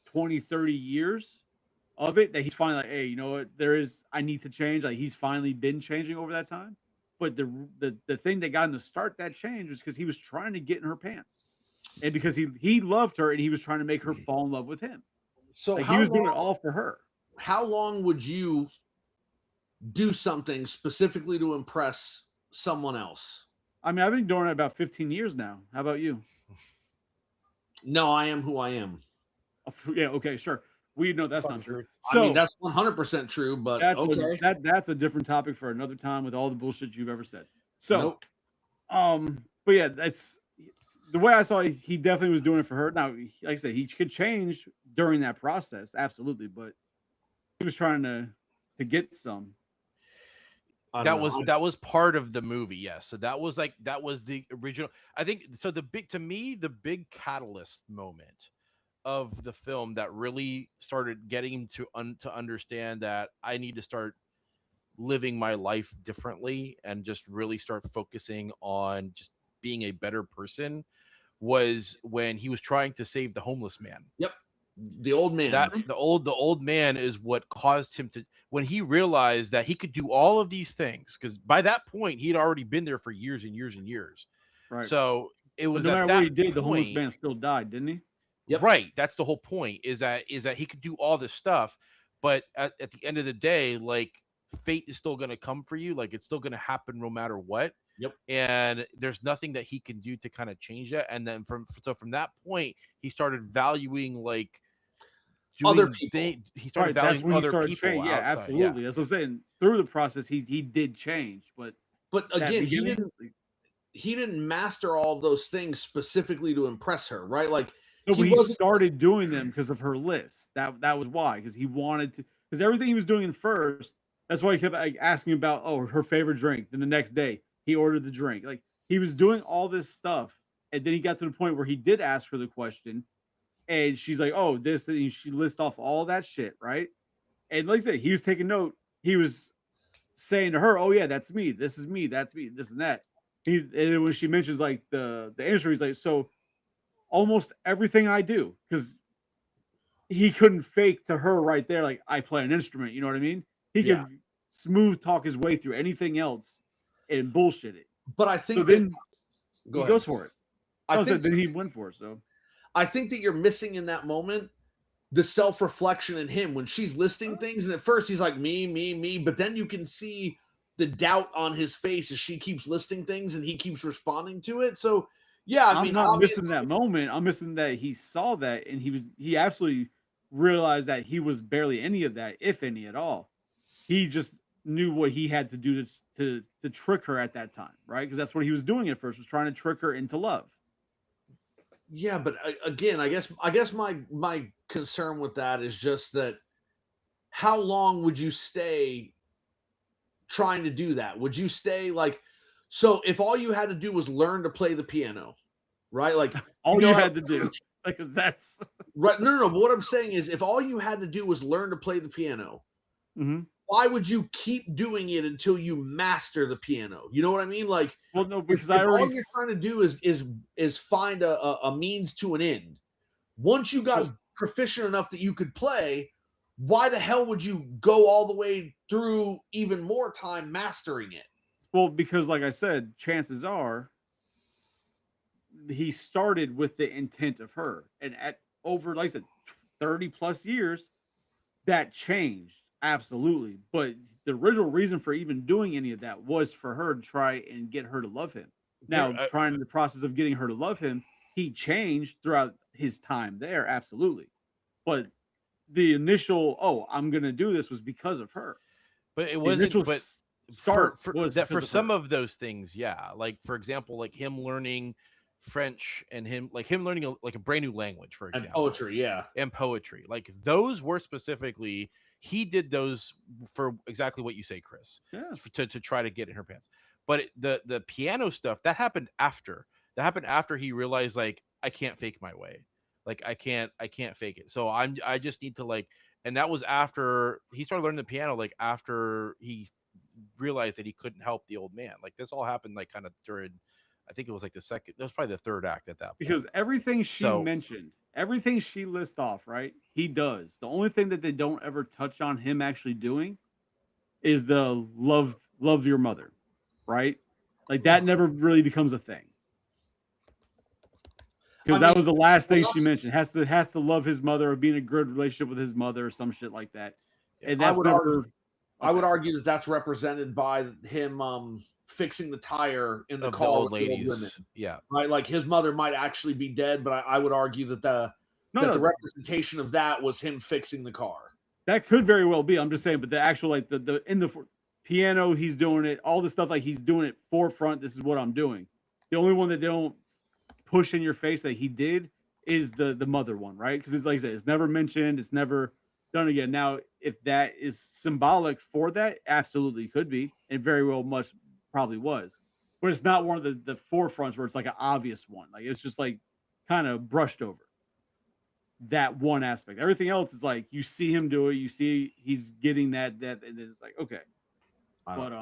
20, 30 years of it, that he's finally like, hey, you know what? I need to change. Like he's finally been changing over that time. But the thing that got him to start that change was because he was trying to get in her pants, and because he loved her and he was trying to make her fall in love with him. So Like he was doing it all for her. How long would you do something specifically to impress someone else? I mean, I've been doing it about 15 years now. How about you? No, I am who I am. Yeah, okay, sure. We know that's Fucking not true. truth. I mean, that's 100% true, but that's okay. that's a different topic for another time with all the bullshit you've ever said. So, Nope. but yeah, that's the way I saw it. He definitely was doing it for her. Now, like I said, he could change during that process, absolutely, but he was trying to get some. That was part of the movie, yes. So that was the original. I think so. The big catalyst moment of the film that really started getting to understand that I need to start living my life differently and just really start focusing on just being a better person was when he was trying to save the homeless man. Yep. The old man. The old man is what caused him to, when he realized that he could do all of these things, because by that point he had already been there for years and years and years. Right. So it was no at matter that what he did, point, the homeless man still died, didn't he? Yep. Right. That's the whole point. Is that he could do all this stuff, but at the end of the day, like fate is still going to come for you. Like it's still going to happen no matter what. Yep. And there's nothing that he can do to kind of change that. And then from that point, he started valuing like Other people. He started valuing other people. Change. Yeah, outside. absolutely. Yeah. That's what I'm saying. Through the process, he did change, but again, he didn't master all of those things specifically to impress her, right? Like no, but he started doing them because of her list. That was why, because he wanted to, because everything he was doing in first. That's why he kept asking about her favorite drink. Then the next day he ordered the drink. Like he was doing all this stuff, and then he got to the point where he did ask her the question, and she's like, "Oh, this," and she lists off all that shit, right? And like I said, he was taking note. He was saying to her, "Oh yeah, that's me. This is me. That's me. This and that." And then when she mentions like the industry, he's like, "So almost everything I do," because he couldn't fake to her right there, like I play an instrument. You know what I mean? He could smooth talk his way through anything else and bullshit it. But I think so then Go he ahead. goes for it. I think then he went for it. So I think that you're missing in that moment the self-reflection in him when she's listing things, and at first he's like me, but then you can see the doubt on his face as she keeps listing things and he keeps responding to it. So yeah, I I'm mean, not missing that moment. I'm missing that he saw that and he absolutely realized that he was barely any of that, if any at all. He just knew what he had to do to trick her at that time, right? Because that's what he was doing at first, was trying to trick her into love. yeah, but again, I guess my concern with that is just that how long would you stay trying to do that? Would you stay like, so if all you had to do was learn to play the piano, right? Like All know you how had to do, because that's right? No. But what I'm saying is, if all you had to do was learn to play the piano, Mhm. why would you keep doing it until you master the piano? You know what I mean? Like, well, no, if, because if I already all you're trying to do is find a means to an end. Once you got Well- proficient enough that you could play, why the hell would you go all the way through even more time mastering it? well, because like I said, chances are he started with the intent of her, and at over, like I said, 30 plus years, that changed absolutely. But the original reason for even doing any of that was for her to try and get her to love him. Now, trying the process of getting her to love him, he changed throughout his time there, absolutely. But the initial, oh, I'm gonna do this, was because of her. But it The initial wasn't. But start for was that, for because of some her. of those things, yeah. Like for example, like him learning French and him learning like a brand new language, for And example. poetry, yeah. And poetry. Like those were specifically, he did those for exactly what you say, Chris. Yeah. To try to get in her pants. But the piano stuff, that happened after. That happened after he realized, like, I can't fake my way. Like I can't fake it. So I just need to, like, and that was after he started learning the piano, like after he realized that he couldn't help the old man. Like this all happened like kind of during, I think it was like the second, that was probably the third act at that point. Because everything she So- mentioned, everything she lists off, right? He does. The only thing that they don't ever touch on him actually doing is the love your mother, right? Like that never really becomes a thing. Because that was the last thing she mentioned. Has to love his mother, or be in a good relationship with his mother, or some shit like that. And that's I would argue that that's represented by him fixing the tire in the of car the old with the ladies. women. Yeah. Right, like his mother might actually be dead, but I would argue that the representation of that was him fixing the car. That could very well be. I'm just saying, but the actual, like the in the piano, he's doing it. All the stuff, like he's doing it forefront. This is what I'm doing. The only one that they don't push in your face that he did is the mother one, right? Because it's like I said, it's never mentioned. It's never done again. Now, if that is symbolic for that, absolutely could be, and very well much probably was. But it's not one of the forefronts where it's like an obvious one. Like it's just like kind of brushed over that one aspect. Everything else is like you see him do it, you see he's getting that, and it's like okay. But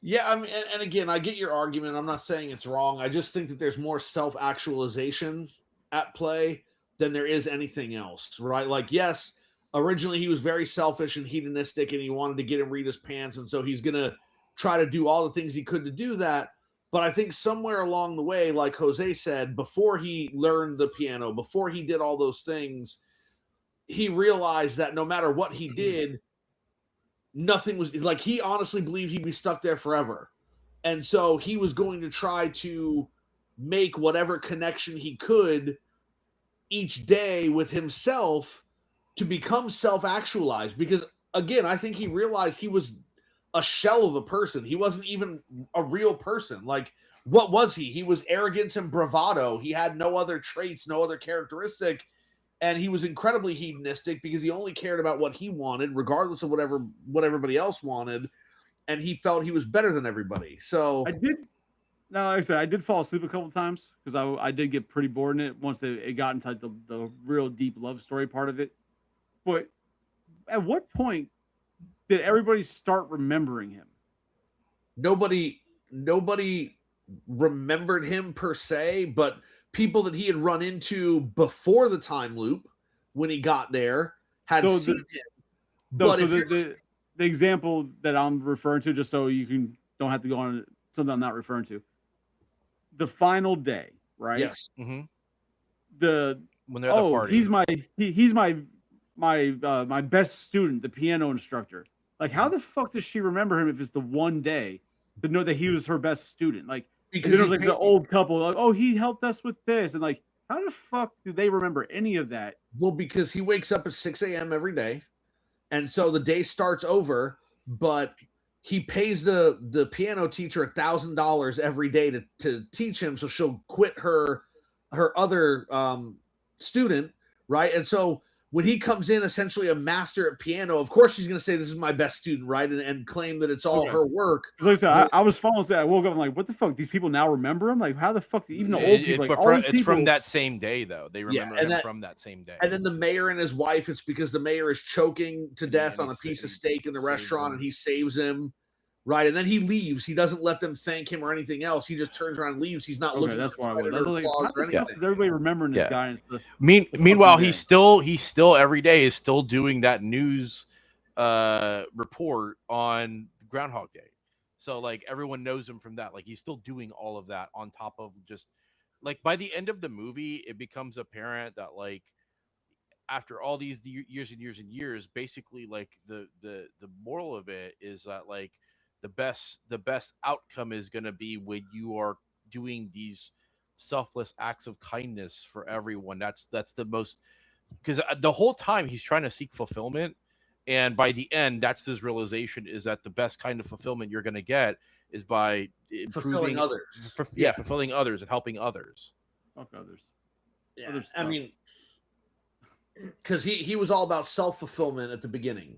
yeah, I mean, and again, I get your argument. I'm not saying it's wrong. I just think that there's more self-actualization at play than there is anything else, right? Like, yes, originally he was very selfish and hedonistic, and he wanted to get in Rita's pants, and so he's gonna try to do all the things he could to do that. But I think somewhere along the way, like Jose said, before he learned the piano, before he did all those things, he realized that no matter what he did, nothing was like, he honestly believed he'd be stuck there forever. And so he was going to try to make whatever connection he could each day with himself to become self-actualized. Because again, I think he realized he was a shell of a person. He wasn't even a real person. Like, what was he? He was arrogance and bravado. He had no other traits, no other characteristic. And he was incredibly hedonistic because he only cared about what he wanted, regardless of what everybody else wanted. And he felt he was better than everybody. So like I said, I did fall asleep a couple times because I did get pretty bored in it once it got into the real deep love story part of it. But at what point did everybody start remembering him? Nobody remembered him per se, but people that he had run into before the time loop when he got there had seen him. But the example that I'm referring to, just so you don't have to go on something I'm not referring to. the final day, right? Yes. Mm-hmm. The When they're at the party. he's my best student, the piano instructor. Like, how the fuck does she remember him if it's the one day to know that he was her best student? Like, Because then there's like the old couple, like, oh, he helped us with this, and like, how the fuck do they remember any of that? Well, because he wakes up at 6 a.m. every day, and so the day starts over, but he pays the piano teacher $1,000 every day to teach him, so she'll quit her other student, right? And so when he comes in, essentially a master at piano, of course she's going to say, "This is my best student," right, and claim that it's all Okay. her work. Like I said, I was following that. I woke up, I'm like, what the fuck? These people now remember him? Like, how the fuck? Even the old people, like, all these it's people. from that same day, though. They remember him from that same day. And then the mayor and his wife, it's because the mayor is choking to death on a piece of steak in the restaurant, and he saves him, right? And then he leaves. He doesn't let them thank him or anything else. He just turns around and leaves. He's not looking That's for why I was. credit or Like, applause how or the fuck anything. is everybody remembering this guy? And stuff? Meanwhile, he's still every day is still doing that news report on Groundhog Day. So like everyone knows him from that. Like he's still doing all of that on top of just like by the end of the movie, it becomes apparent that like after all these years and years and years, basically like the moral of it is that like the best outcome is going to be when you are doing these selfless acts of kindness for everyone. That's the most, because the whole time he's trying to seek fulfillment, and by the end that's his realization is that the best kind of fulfillment you're going to get is by Fulfilling others. Fulfilling others and helping others. Fuck others. Yeah. Other I stuff. mean, because he was all about self-fulfillment at the beginning,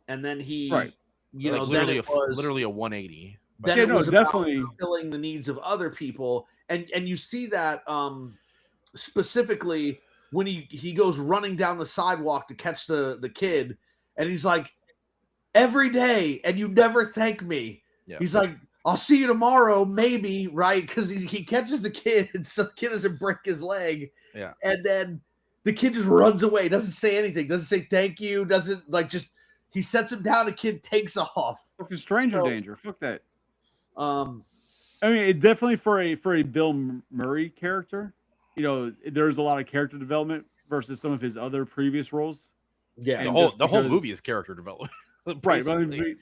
and then he Right. you Like know literally then it was literally a 180. then Yeah, it no, was definitely. about fulfilling the needs of other people, and you see that specifically when he goes running down the sidewalk to catch the kid, and he's like, every day, and you never thank me. Yeah. He's like, I'll see you tomorrow, maybe, right? Because he catches the kid, and so the kid doesn't break his leg. Yeah. And then the kid just runs away, doesn't say anything, doesn't say thank you, doesn't like just he sets him down, the kid takes off. Fucking stranger danger. Fuck that. I mean, it definitely for a Bill Murray character, you know, there's a lot of character development versus some of his other previous roles. Yeah. The whole movie is character development. Right.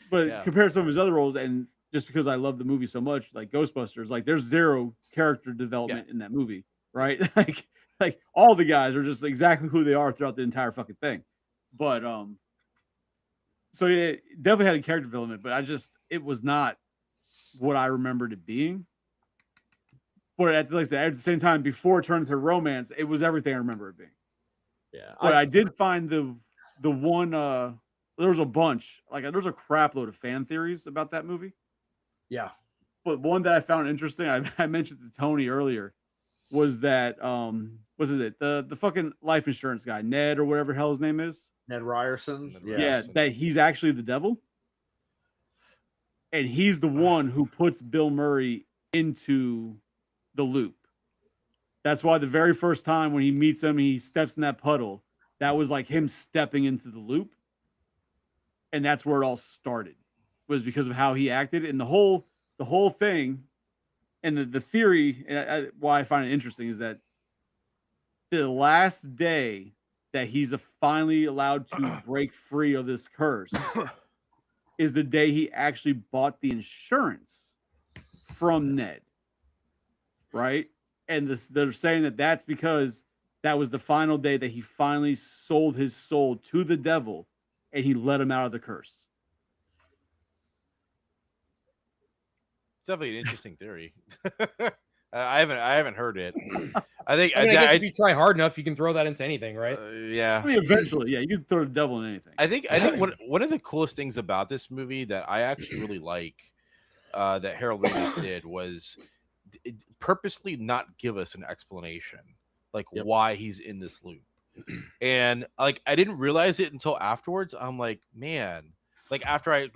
But compared to some of his other roles, and just because I love the movie so much, like Ghostbusters, like there's zero character development in that movie, right? like all the guys are just exactly who they are throughout the entire fucking thing. But so it definitely had a character development, but it was not what I remembered it being. But at the same time, before it turned into romance, it was everything I remember it being. Yeah. But I did find the one there was a bunch, like there's a crap load of fan theories about that movie. Yeah. But one that I found interesting, I mentioned to Tony earlier, was that what is it? The fucking life insurance guy, Ned or whatever the hell his name is. Ned Ryerson. Yeah, that he's actually the devil. And he's the one who puts Bill Murray into the loop. That's why the very first time when he meets him, he steps in that puddle. That was like him stepping into the loop. And that's where it all started, was because of how he acted. And the whole thing, and the theory, and why I find it interesting, is that the last day that he's finally allowed to break free of this curse is the day he actually bought the insurance from Ned, right? And they're saying that that's because that was the final day that he finally sold his soul to the devil, and he let him out of the curse. It's definitely an interesting theory. I haven't heard it. I think I guess if you try hard enough, you can throw that into anything, right? Yeah. I mean, eventually, yeah, you can throw the devil in anything. I think one of the coolest things about this movie that I actually really like that Harold Ramis did was purposely not give us an explanation, like why he's in this loop. And like I didn't realize it until afterwards. I'm like, man, like after I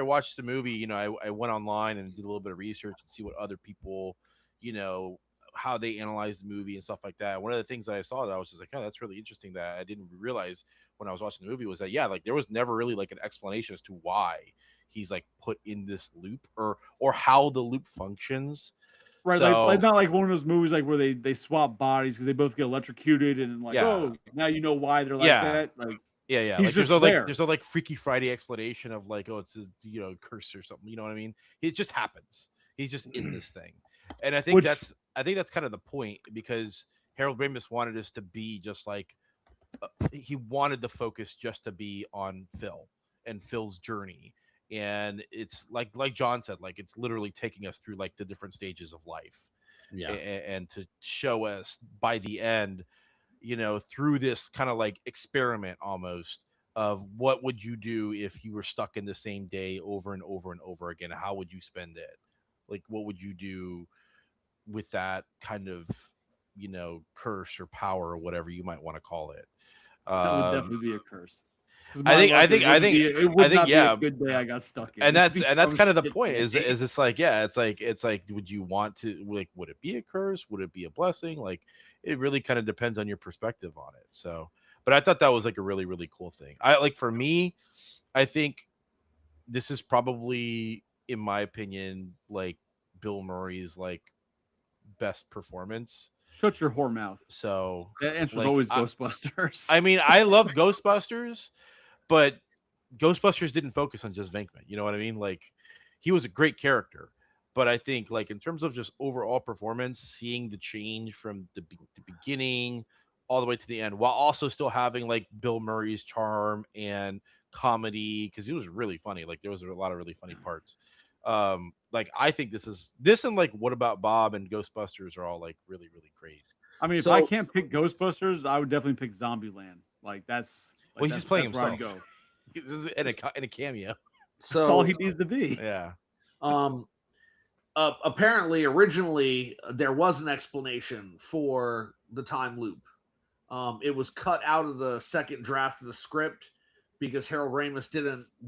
watched the movie, you know, I went online and did a little bit of research and see what other people, you know, how they analyze the movie and stuff like that. One of the things that I saw that I was just like, oh, that's really interesting that I didn't realize when I was watching the movie was that, yeah, like there was never really like an explanation as to why he's like put in this loop or how the loop functions. Right, So, like not like one of those movies like where they swap bodies because they both get electrocuted and like, Yeah. oh, now you know why they're like Yeah. that. Like yeah. he's Like there's just no there. like Freaky Friday explanation of like, oh, it's a curse or something. You know what I mean? It just happens. He's just in this thing, and I think Which that's kind of the point, because Harold Ramis wanted us to be just like he wanted the focus just to be on Phil and Phil's journey. And it's like John said, like it's literally taking us through like the different stages of life, Yeah. and to show us by the end, through this kind of like experiment almost of what would you do if you were stuck in the same day over and over and over again. How would you spend it? Like what would you do with that kind of curse or power or whatever you might want to call it. that would definitely be a curse. 'Cause I my think I luck, think I think it would I think not be a yeah, good day I got stuck in. and It'd be that's some kind of the shit point. day. Is it's like it's like would you want to, like, would it be a curse? Would it be a blessing? Like it really kind of depends on your perspective on it. So, but I thought that was like a really really cool thing. I like for me, I think this is probably, in my opinion, like Bill Murray's like best performance. Shut your whore mouth. So That answer's like always Ghostbusters. I mean, I love Ghostbusters, but Ghostbusters didn't focus on just Venkman. You know what I mean? Like he was a great character, but I think like in terms of just overall performance, seeing the change from the beginning all the way to the end, while also still having like Bill Murray's charm and comedy, because he was really funny. Like there was a lot of really funny parts. Like I think this and like What About Bob and Ghostbusters are all like really really great. I mean, if So- I can't pick Ghostbusters, I would definitely pick Zombieland. Like that's Well, he's that's, just playing that's where I'd himself. go. This is in a cameo. So That's all he needs to be. Yeah. Apparently, originally there was an explanation for the time loop. It was cut out of the second draft of the script because Harold Ramis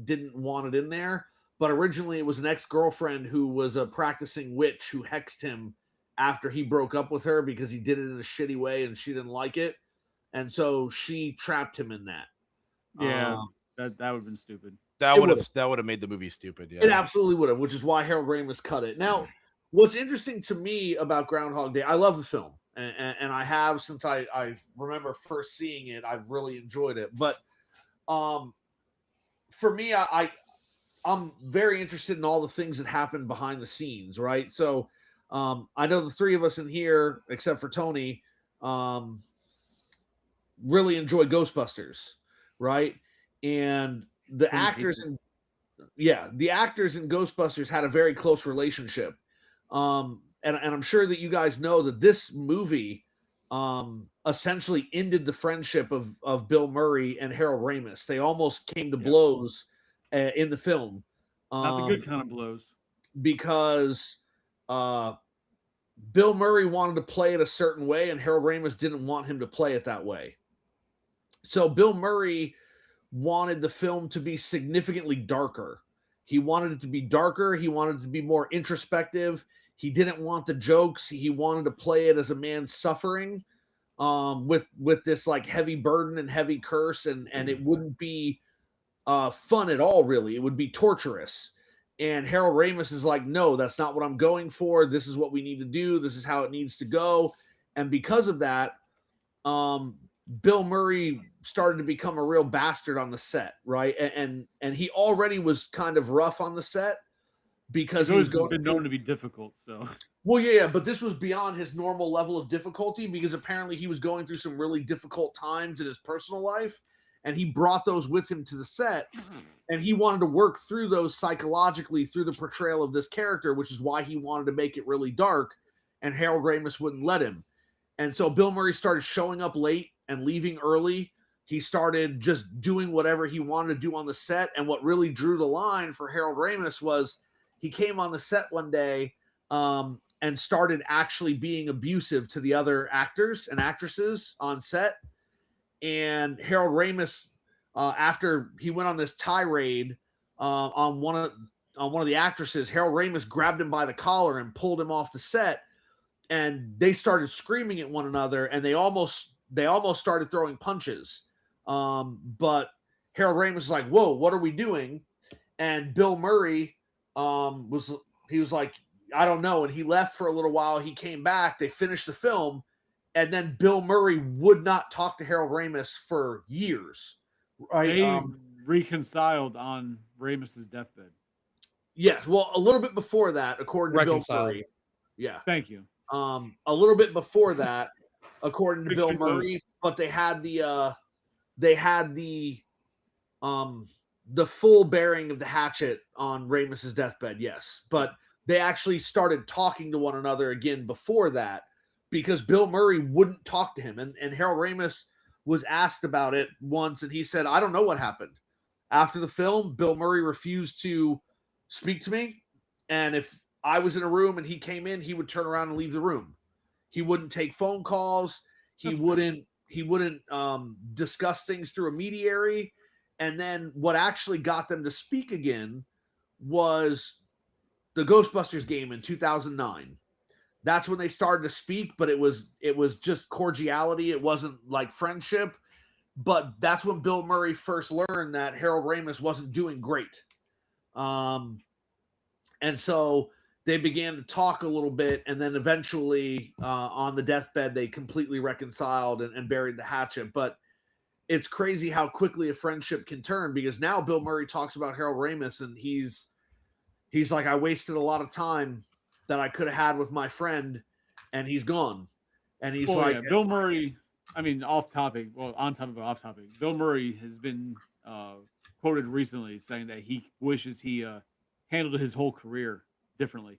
didn't want it in there. But originally, it was an ex-girlfriend who was a practicing witch who hexed him after he broke up with her because he did it in a shitty way and she didn't like it, and so she trapped him in that. Yeah, that would have been stupid. That It would have made the movie stupid. Yeah. It absolutely would have, which is why Harold Ramis cut it. Now, what's interesting to me about Groundhog Day, I love the film, and I have since I remember first seeing it. I've really enjoyed it, but for me, I'm very interested in all the things that happen behind the scenes, right? So I know the three of us in here, except for Tony, really enjoy Ghostbusters, right? And the Tony actors hates in the actors in Ghostbusters had a very close relationship. And I'm sure that you guys know that this movie essentially ended the friendship of Bill Murray and Harold Ramis. They almost came to blows in the film. Not the good kind of blows. Because Bill Murray wanted to play it a certain way, and Harold Ramis didn't want him to play it that way. So Bill Murray wanted the film to be significantly darker. He wanted it to be darker. He wanted it to be more introspective. He didn't want the jokes. He wanted to play it as a man suffering with this like heavy burden and heavy curse, and it wouldn't be fun at all, really. It would be torturous. And Harold Ramis is like, no, that's not what I'm going for. This is what we need to do. This is how it needs to go. And because of that, Bill Murray started to become a real bastard on the set, right? And he already was kind of rough on the set because he was been known to be difficult. So well, yeah, but this was beyond his normal level of difficulty because apparently he was going through some really difficult times in his personal life, and he brought those with him to the set, and he wanted to work through those psychologically through the portrayal of this character, which is why he wanted to make it really dark, and Harold Ramis wouldn't let him. And so Bill Murray started showing up late and leaving early. He started just doing whatever he wanted to do on the set, and what really drew the line for Harold Ramis was he came on the set one day and started actually being abusive to the other actors and actresses on set. And Harold Ramis, after he went on this tirade on one of the actresses, Harold Ramis grabbed him by the collar and pulled him off the set, and they started screaming at one another, and they almost started throwing punches. But Harold Ramis was like, "Whoa, what are we doing?" And Bill Murray was like, I don't know. And he left for a little while. He came back. They finished the film. And then Bill Murray would not talk to Harold Ramis for years. Right? They reconciled on Ramis's deathbed. Yes. Well, a little bit before that, according to Bill Reconciled. Murray. Yeah. Thank you. A little bit before that, according to Big Bill street Murray, but they had the full bearing of the hatchet on Ramis's deathbed, yes. But they actually started talking to one another again before that because Bill Murray wouldn't talk to him. And Harold Ramis was asked about it once, and he said, I don't know what happened. After the film, Bill Murray refused to speak to me. And if I was in a room and he came in, he would turn around and leave the room. He wouldn't take phone calls. He wouldn't discuss things through a mediary. And then what actually got them to speak again was the Ghostbusters game in 2009. That's when they started to speak, but it was just cordiality. It wasn't like friendship. But that's when Bill Murray first learned that Harold Ramis wasn't doing great. And so they began to talk a little bit, and then eventually on the deathbed, they completely reconciled and buried the hatchet. But it's crazy how quickly a friendship can turn, because now Bill Murray talks about Harold Ramis, and he's like, I wasted a lot of time that I could have had with my friend, and he's gone. And he's Bill Murray, I mean, on topic, off topic, Bill Murray has been quoted recently saying that he wishes he handled his whole career differently.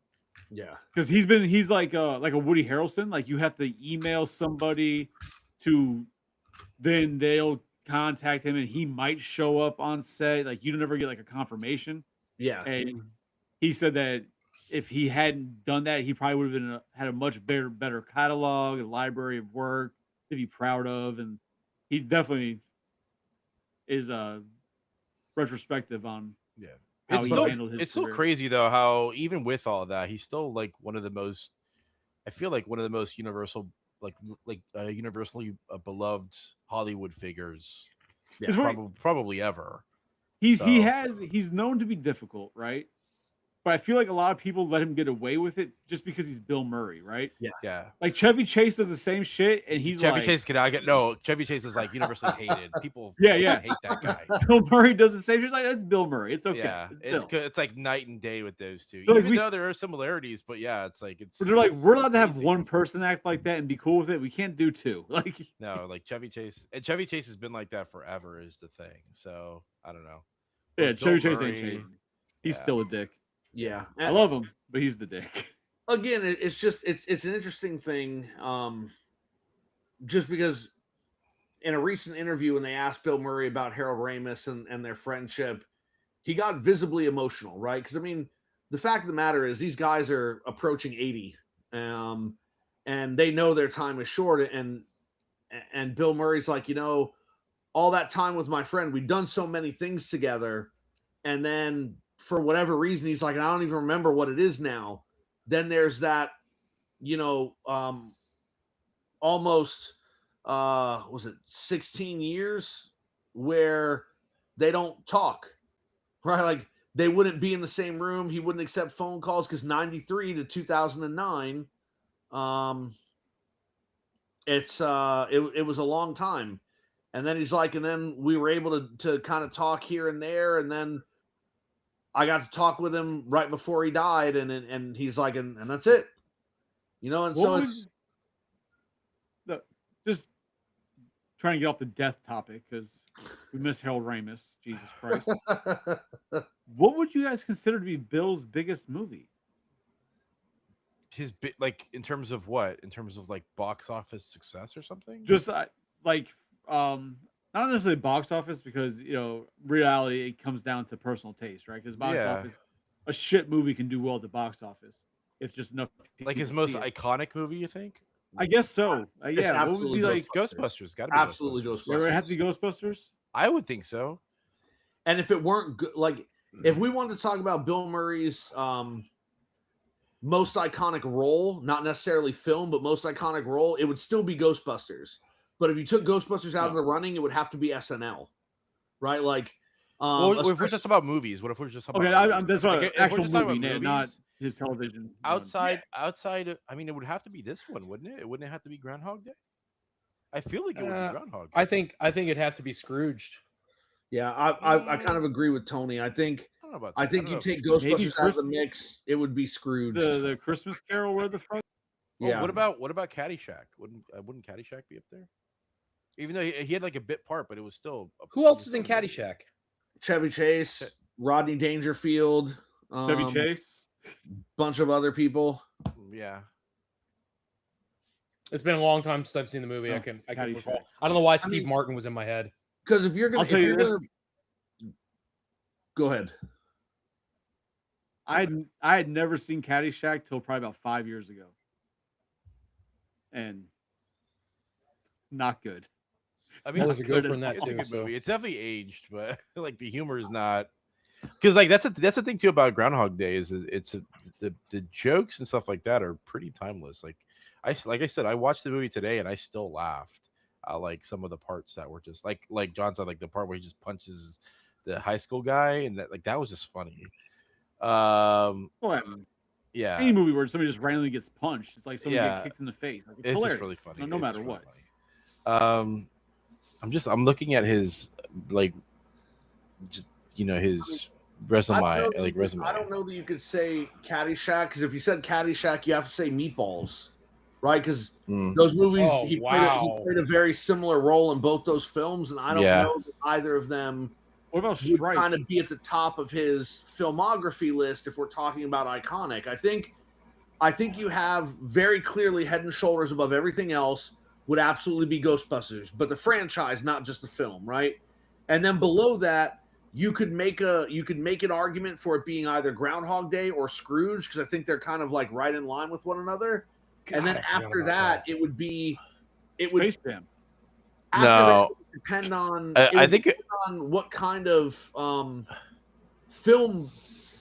Yeah. Because he's like a Woody Harrelson. Like, you have to email somebody to, then they'll contact him and he might show up on set. Like, you never get like a confirmation. Yeah. And he said that if he hadn't done that, he probably would have had a much better catalog, a library of work to be proud of. And he definitely is retrospective on how he handled his It's career. so crazy though how even with all that, he's still like one of the most, I feel like one of the most universally beloved Hollywood figures, probably ever. He's known to be difficult, right? But I feel like a lot of people let him get away with it just because he's Bill Murray, right? Yeah. Like Chevy Chase does the same shit, and he's Chevy like, Chase Chevy Chase is like universally hated. People hate that guy. Bill Murray does the same shit. Like, that's Bill Murray. It's okay. Yeah, it's like night and day with those two. Like, Even though there are similarities, but yeah, it's like they're like, we're allowed to have one person act like that and be cool with it. We can't do two. Like, no, like Chevy Chase has been like that forever is the thing. So I don't know. Yeah, But Chevy Bill Chase ain't Murray- changing. He's still a dick. Yeah. I love him, but he's the dick. Again, it's just it's an interesting thing. Just because in a recent interview when they asked Bill Murray about Harold Ramis and their friendship, he got visibly emotional, right? Because I mean, the fact of the matter is these guys are approaching 80, and they know their time is short. And Bill Murray's like, all that time with my friend, we've done so many things together, and then for whatever reason, he's like, I don't even remember what it is now. Then there's that, almost, was it 16 years where they don't talk, right? Like, they wouldn't be in the same room. He wouldn't accept phone calls because 93 to 2009, it was a long time. And then he's like, and then we were able to kind of talk here and there. And then I got to talk with him right before he died. And he's like, and that's it, and so it's just trying to get off the death topic because we miss Harold Ramis. Jesus Christ. What would you guys consider to be Bill's biggest movie? Like in terms of what? In terms of like box office success or something? Just not necessarily box office, because reality, it comes down to personal taste, right? Because box office, a shit movie can do well at the box office if just enough people like his see most it. iconic movie, you think? I guess so. Yeah, what would be like Ghostbusters? Got to be absolutely Ghostbusters. Would it have to be Ghostbusters? I would think so. And if it weren't good, like if we wanted to talk about Bill Murray's most iconic role, not necessarily film, but most iconic role, it would still be Ghostbusters. But if you took Ghostbusters out of the running, it would have to be SNL, right? Like, Well, if we're just about movies, what if we're just talking Okay, about movies? that's what Like, if we're actual just talking movie, about not movies, his television run. outside. I mean, it would have to be this one, wouldn't it? It wouldn't have to be Groundhog Day. I feel like it would be Groundhog Day. I think it'd have to be Scrooged. Yeah, I kind of agree with Tony. I think I don't know about I that. think don't you know. take Maybe Ghostbusters out of the mix, it would be Scrooge. The Christmas Carol, where the fuck? Oh, Yeah. what about Caddyshack? Wouldn't Caddyshack be up there? Even though he had like a bit part, but it was still. Who else is in Caddyshack? Chevy Chase, Rodney Dangerfield, Chevy Chase? bunch of other people. Yeah. It's been a long time since I've seen the movie. Oh, I can Caddyshack. recall. I don't know why I Steve mean- Martin was in my head. Because if you're I'll gonna, tell you this. Go ahead. I had never seen Caddyshack till probably about 5 years ago, and not good. I Well, there's a good- gopher in that it's a too, good so. movie. It's definitely aged, but like the humor is not. Because like that's the thing too about Groundhog Day is the jokes and stuff like that are pretty timeless. Like I said, I watched the movie today and I still laughed. Like some of the parts that were just like John said, like the part where he just punches the high school guy, and that was just funny. Well, I mean, Yeah, any movie where somebody just randomly gets punched, it's like somebody Yeah. get kicked in the face. Like, it's it's hilarious. just really funny. No It's matter just really what. funny. I'm looking at his like, just his resume. I don't know Resume. I don't know that you could say Caddyshack, because if you said Caddyshack, you have to say Meatballs, right? Because Mm. those movies, Oh, he wow. played a very similar role in both those films, and I don't Yeah. know that either of them What about would Stripes? kind of be at the top of his filmography list if we're talking about iconic. I think you have very clearly head and shoulders above everything else would absolutely be Ghostbusters, but the franchise, not just the film, right? And then below that, you could make an argument for it being either Groundhog Day or Scrooge, because I think they're kind of like right in line with one another. And then God, I forgot after about that, it would Space Jam. after No. that, it would depend on I would think depend on what kind of film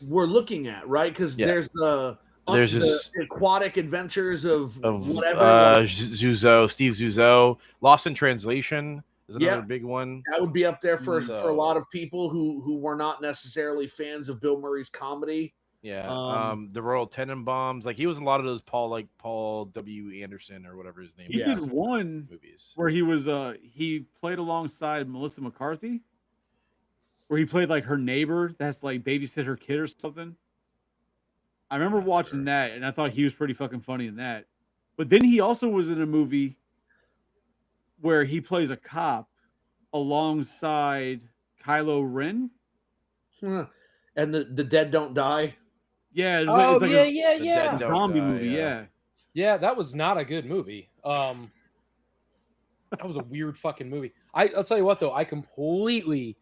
we're looking at, right? Because Yeah. there's the There's aquatic adventures of whatever. Steve Zuzzo, Lost in Translation is another Yeah. big one. That would be up there for a So- lot of people who were not necessarily fans of Bill Murray's comedy. Yeah. Um, The Royal Tenenbaums, like he was in a lot of those Paul W. Anderson or whatever his name He is. did one Movies. where he was he played alongside Melissa McCarthy, where he played like her neighbor that has to like babysit her kid or something. I remember Not watching sure. that, and I thought he was pretty fucking funny in that. But then he also was in a movie where he plays a cop alongside Kylo Ren. and the dead don't die. Yeah, it's Oh, it's like yeah, a yeah, The yeah. Dead Don't zombie Die, movie. yeah. Yeah. Yeah, that was not a good movie. That was a weird fucking movie. I'll tell you what though, I completely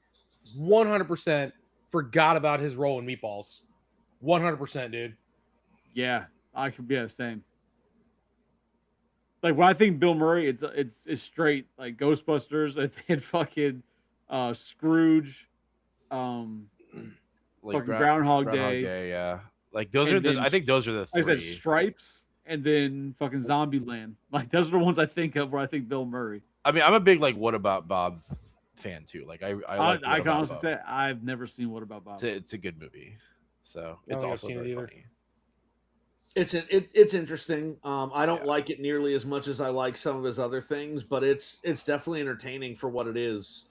100% forgot about his role in Meatballs. 100%, dude. Yeah, I could be the same. Like when I think Bill Murray, it's straight like Ghostbusters. I think fucking Scrooge, Like fucking Groundhog Groundhog Day. Day, yeah. Like those And are the. then I think those are the like I three. said, Stripes, and then fucking Zombieland. Like those are the ones I think of where I think Bill Murray. I mean, I'm a big like What About Bob fan too. Like I like I What can About honestly Bob. say I've never seen What About Bob. It's a good movie. So I don't it's think I've also seen it very either. funny. It's interesting. I don't Yeah. like it nearly as much as I like some of his other things, but it's definitely entertaining for what it is.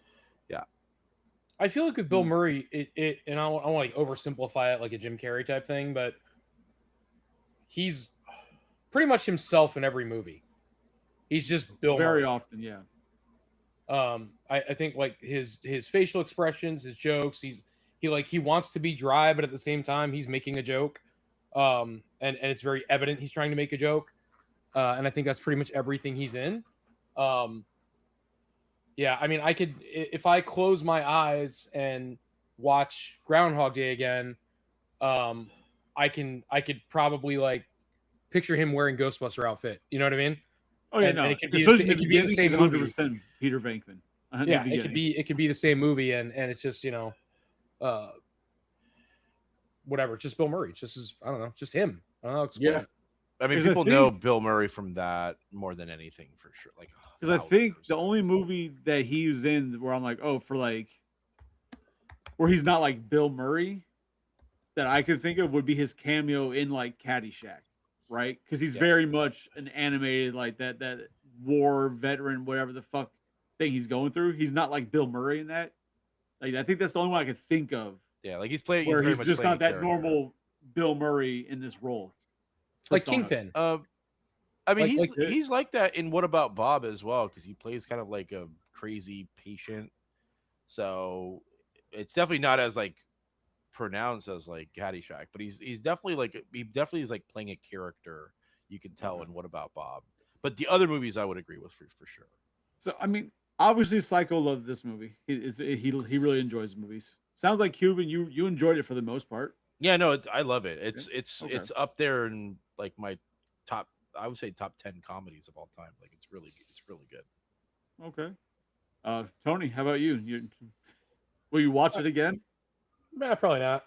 I feel like with Bill Murray, and I don't want to like oversimplify it like a Jim Carrey type thing, but he's pretty much himself in every movie. He's just Bill Very Murray. often, yeah. I think like his facial expressions, his jokes, he wants to be dry, but at the same time he's making a joke. And it's very evident he's trying to make a joke. And I think that's pretty much everything he's in. Yeah, I mean, I could, if I close my eyes and watch Groundhog Day again, I could probably like picture him wearing Ghostbuster outfit. You know what I mean? Oh yeah, And- no. and it could be Especially the- at it the could be the beginning, same he's 100% Peter Venkman. At the Yeah, beginning. it could be the same movie, and it's just whatever. It's just Bill Murray. It's just I don't know, just him. I don't know how to explain Yeah. it. I mean, 'Cause I people think- know Bill Murray from that more than anything for sure. Like, Because I think the 1000%. only movie that he's in where I'm like, oh, for like, where he's not like Bill Murray, that I could think of would be his cameo in like Caddyshack, right? Because he's very much an animated like that war veteran, whatever the fuck thing he's going through. He's not like Bill Murray in that. Like I think that's the only one I could think of Yeah, like he's playing. where very he's much just playing not a that character. normal Bill Murray in this role. Like Persona. Kingpin. I mean, Like- he's like that in What About Bob as well, because he plays kind of like a crazy patient. So it's definitely not as like pronounced as like Caddyshack, but he's definitely like he definitely is like playing a character. You can tell in What About Bob. But the other movies I would agree with for sure. So I mean, obviously, Psycho loved this movie. He really enjoys movies. Sounds like Cuban, you enjoyed it for the most part. Yeah, no, I love it. It's Okay. it's up there in like my top. I would say top 10 comedies of all time. Like it's really good. Okay. Tony, how about you? Will you watch it again? Probably not.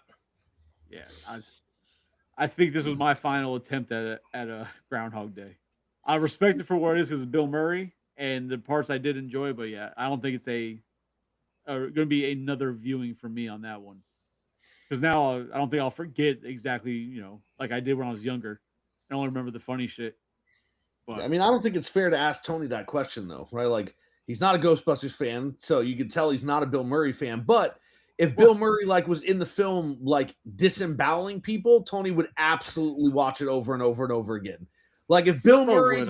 Yeah, I think this was my final attempt at a Groundhog Day. I respect it for what it is because it's Bill Murray and the parts I did enjoy, but yeah, I don't think it's going to be another viewing for me on that one. Because now I don't think I'll forget exactly, like I did when I was younger. I only remember the funny shit. But I mean, I don't think it's fair to ask Tony that question though, right? Like he's not a Ghostbusters fan, so you can tell he's not a Bill Murray fan. But if Bill Murray like was in the film like disemboweling people, Tony would absolutely watch it over and over and over again. Like if Bill Murray,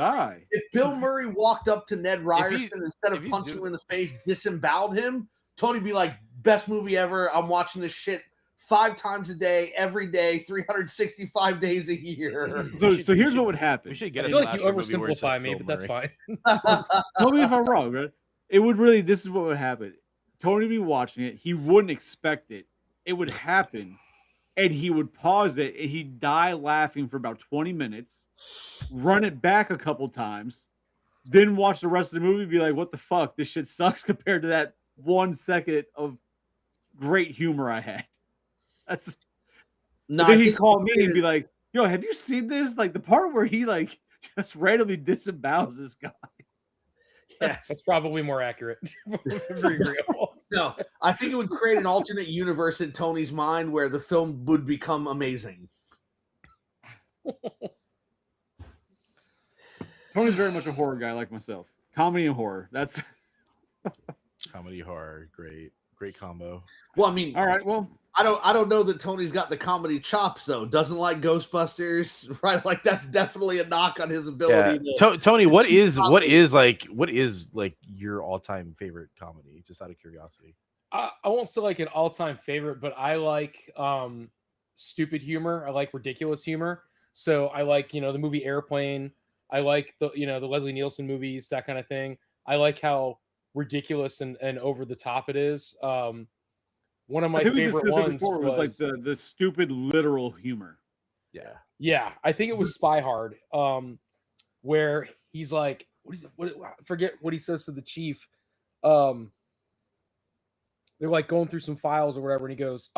if Bill Murray walked up to Ned Ryerson instead of punching him in the face, disemboweled him, Tony'd be like, "Best movie ever! I'm watching this shit 5 times a day, every day, 365 days a year." So here's what would happen. We should get I a feel like you slasher movie where it's oversimplify just me, Bill but that's Murray. fine. Tell me if I'm wrong, right? It would really. This is what would happen. Tony would be watching it. He wouldn't expect it. It would happen, and he would pause it, and he'd die laughing for about 20 minutes, run it back a couple times, then watch the rest of the movie. And be like, "What the fuck? This shit sucks compared to that 1 second of great humor I had." That's. No, Then he'd call me and be like, "Yo, have you seen this? Like the part where he like just randomly disembowels this guy." Yes. That's probably more accurate. Very agreeable. No, I think it would create an alternate universe in Tony's mind where the film would become amazing. Tony's very much a horror guy like myself. Comedy and horror. That's Comedy horror, great combo. Well, I mean, all right. Well, I don't know that Tony's got the comedy chops though. Doesn't like Ghostbusters, right? Like that's definitely a knock on his ability. Tony, what is like your all-time favorite comedy? Just out of curiosity. I won't say like an all-time favorite, but I like stupid humor. I like ridiculous humor. So I like, the movie Airplane. I like the Leslie Nielsen movies, that kind of thing. I like how ridiculous and over the top it is. One of my favorite ones was like the stupid literal humor. Yeah, I think it was Spy Hard, where he's like, I forget what he says to the chief. They're like going through some files or whatever, and he goes,